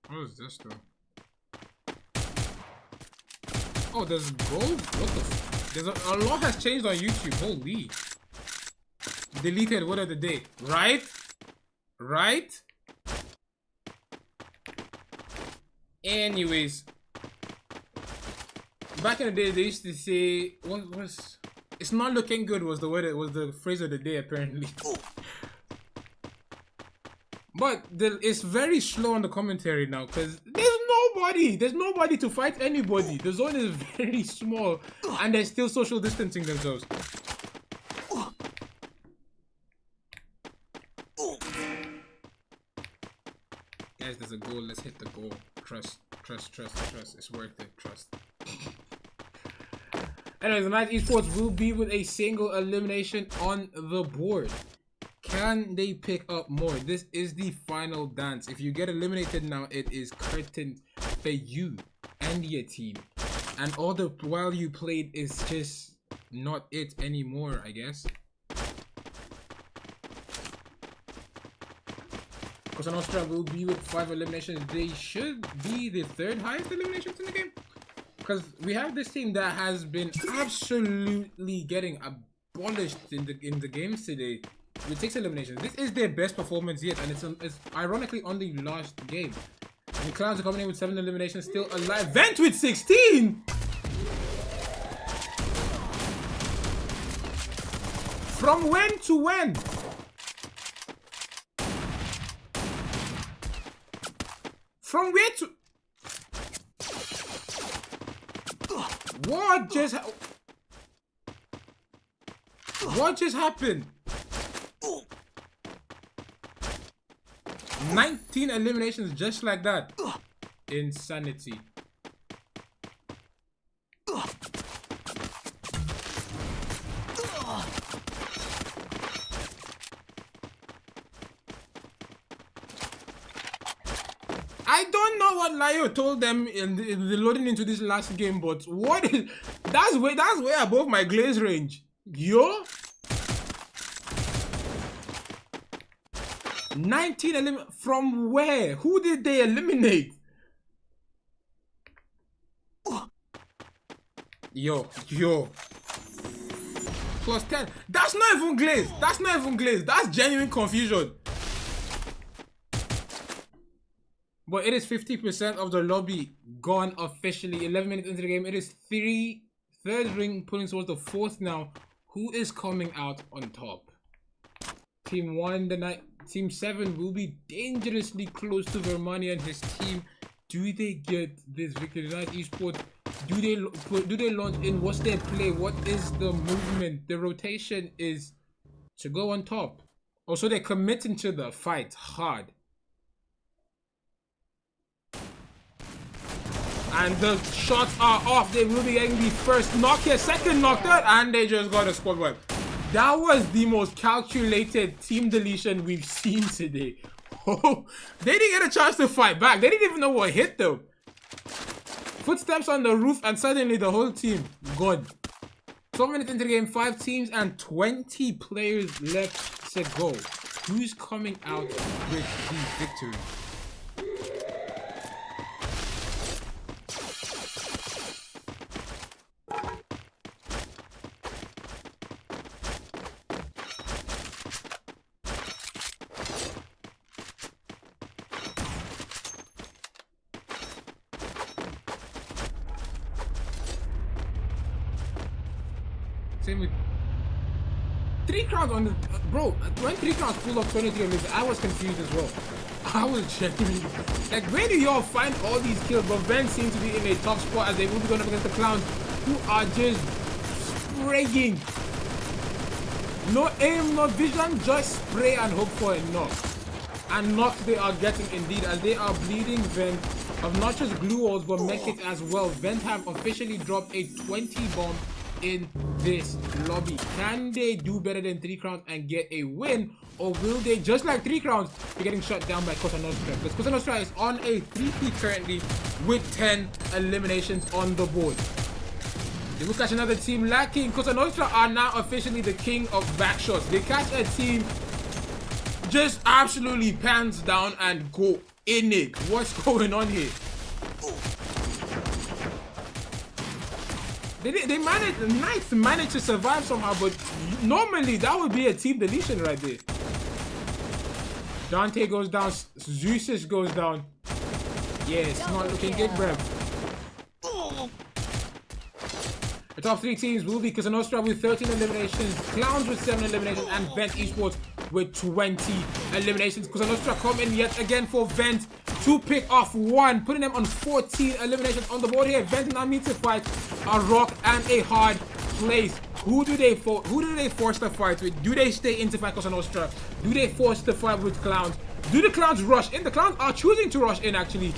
A: What is this though? Oh, there's gold? What the f— there's a lot has changed on YouTube. Holy. Deleted word of the day. Right? Anyways. Back in the day, they used to say, what was— it's not looking good was the word, it was the phrase of the day apparently. But it's very slow on the commentary now because there's nobody to fight anybody. The zone is very small and they're still social distancing themselves. Yeah, Guys, there's a goal. Let's hit the goal. Trust. It's worth it. Trust. Anyways, the Night Esports will be with a single elimination on the board. Can they pick up more? This is the final dance. If you get eliminated now, it is curtained for you and your team. And all the while you played is just not it anymore, I guess. Because Nostra will be with 5 eliminations. They should be the 3rd highest eliminations in the game. Because we have this team that has been absolutely getting abolished in the games today with 6 eliminations. This is their best performance yet, and it's ironically on the last game. And the Clowns are coming in with 7 eliminations, still alive. Vent with 16! From when to when? From where to... What just happened? 19 eliminations just like that. Insanity. I don't know what Lio told them in the loading into this last game, but what is that's way above my glaze range. Yo, 19 from where? Who did they eliminate? Yo. Plus 10. That's not even glaze. That's genuine confusion. But it is 50% of the lobby gone officially. 11 minutes into the game. It is third ring pulling towards the 4th now. Who is coming out on top? Team 7 will be dangerously close to Vermani and his team. Do they get this victory? The Night Esports, do they launch in? What's their play? What is the movement? The rotation is to go on top. Also, they're committing to the fight hard. And the shots are off. They will be getting the first knock here, second knock, third, and they just got a squad wipe. That was the most calculated team deletion we've seen today. Oh, they didn't get a chance to fight back. They didn't even know what hit them. Footsteps on the roof, and suddenly the whole team gone. 12 minutes into the game, 5 teams and 20 players left to go. Who's coming out with the victory? Same with 3 crowns on the bro. When 3 crowns pulled up 23 of this, I was confused as well. I was genuinely like, where do y'all find all these kills? But Ben seems to be in a tough spot as they will be going up against the Clowns, who are just spraying. No aim, no vision, just spray and hope for a knock. And knocks they are getting indeed, as they are bleeding Vent of not just glue walls but medkits as well. Vent have officially dropped a 20 bomb in this lobby. Can they do better than 3 crowns and get a win, or will they, just like 3 crowns, be getting shut down by Cosa Nostra? Because Cosa Nostra is on a 3P currently with 10 eliminations on the board. They will catch another team lacking. Cosa Nostra are now officially the king of backshots. They catch a team just absolutely pants down and go in it. What's going on here? They managed to survive somehow, but normally that would be a team deletion right there. Dante goes down, Zeus goes down. Yeah, it's not looking good, bruv. The top 3 teams will be Cosa Nostra with 13 eliminations, Clowns with 7 eliminations, and Vent Esports with 20 eliminations. Cosa Nostra come in yet again for Vent to pick off 1, putting them on 14 eliminations on the board here. Vent now need to fight a rock and a hard place. Who do they force the fight with? Do they stay in to fight Cosa Nostra? Do they force the fight with Clowns? Do the Clowns rush in? The Clowns are choosing to rush in, actually.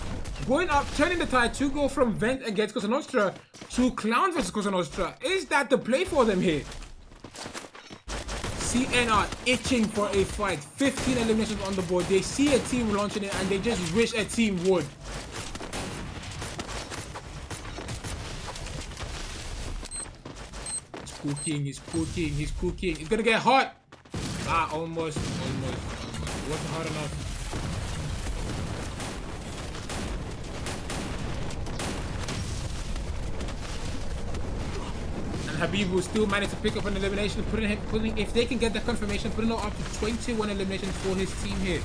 A: Going up, turning the tide to go from Vent against Cosa Nostra to Clowns versus Cosa Nostra. Is that the play for them here? CN are itching for a fight. 15 eliminations on the board. They see a team launching it and they just wish a team would. He's cooking, he's cooking, he's cooking. It's gonna get hot. Ah, almost. It wasn't hot enough. Habibu still managed to pick up an elimination, putting if they can get that confirmation, putting up to 21 eliminations for his team here.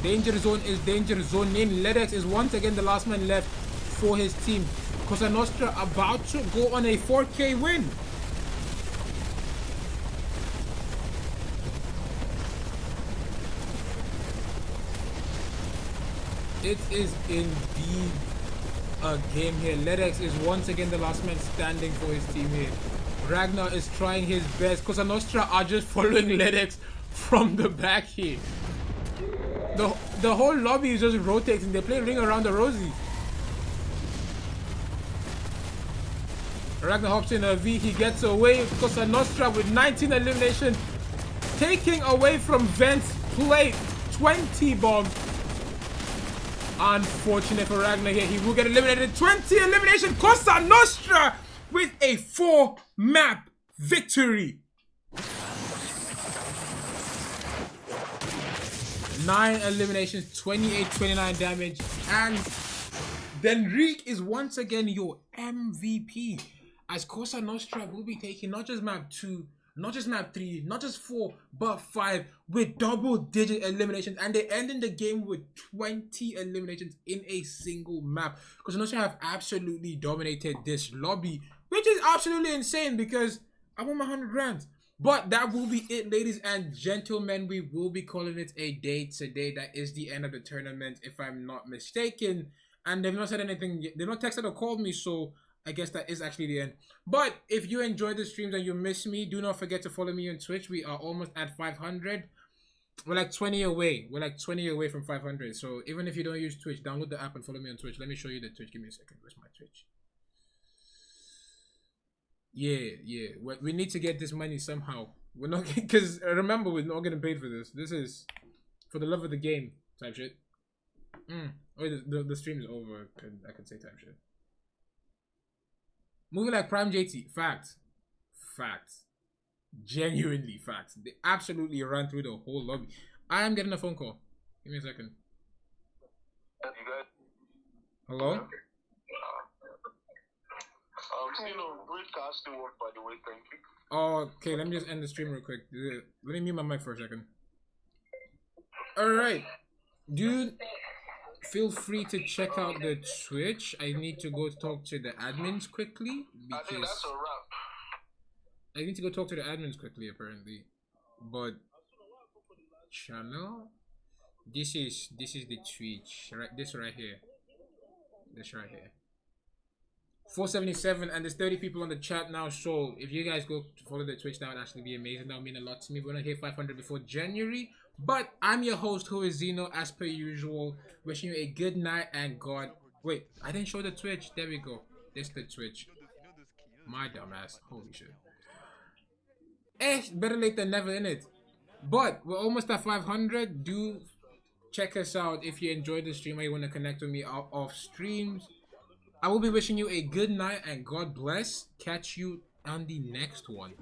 A: Danger zone is danger zone. Named Ledex is once again the last man left for his team. Cosa Nostra about to go on a 4K win. It is indeed a game here. Ledex is once again the last man standing for his team here. Ragnar is trying his best. Cosa Nostra are just following Ledex from the back here. The whole lobby is just rotating. They play Ring Around the Rosie. Ragnar hops in a V. He gets away. Cosa Nostra with 19 eliminations. Taking away from Vent's plate. 20 bombs. Unfortunate for Ragnar here. He will get eliminated. 20 elimination. Cosa Nostra with a 4-map victory. 9 eliminations, 28-29 damage, and then Reek is once again your MVP, as Cosa Nostra will be taking not just map 2, not just map 3, not just 4, but 5 with double-digit eliminations, and they ending the game with 20 eliminations in a single map. Cosa Nostra have absolutely dominated this lobby, which is absolutely insane because I won my 100 grand. But that will be it, ladies and gentlemen. We will be calling it a day today. That is the end of the tournament, if I'm not mistaken. And they've not said anything yet. They've not texted or called me, so I guess that is actually the end. But if you enjoyed the streams and you miss me, do not forget to follow me on Twitch. We are almost at 500. We're like 20 away. We're like 20 away from 500. So even if you don't use Twitch, download the app and follow me on Twitch. Let me show you the Twitch. Give me a second. Where's my Twitch? Yeah. We need to get this money somehow. We're not, because remember, we're not getting paid for this. This is for the love of the game type shit. Oh, the stream is over. I can say type shit. Moving like Prime JT. Facts. Genuinely facts. They absolutely ran through the whole lobby. I am getting a phone call. Give me a second.
C: You good?
A: Hello?
C: Okay. Broadcasting work, by the way, thank you.
A: Oh, okay, let me just end the stream real quick. Let me mute my mic for a second. Alright. Dude, feel free to check out the Twitch. I need to go talk to the admins quickly.
C: I think that's a wrap.
A: I need to go talk to the admins quickly, apparently. But channel? This is the Twitch. Right, this right here. This right here. 477, and there's 30 people on the chat now, so if you guys go to follow the Twitch, that would actually be amazing. That would mean a lot to me. We're not here 500 before January, but I'm your host, whoiszino, as per usual, wishing you a good night and God. Wait, I didn't show the Twitch. There we go. This the Twitch. My dumbass. Holy shit. Better late than never, innit? But we're almost at 500. Do check us out if you enjoyed the stream or you want to connect with me off streams. I will be wishing you a good night and God bless. Catch you on the next one.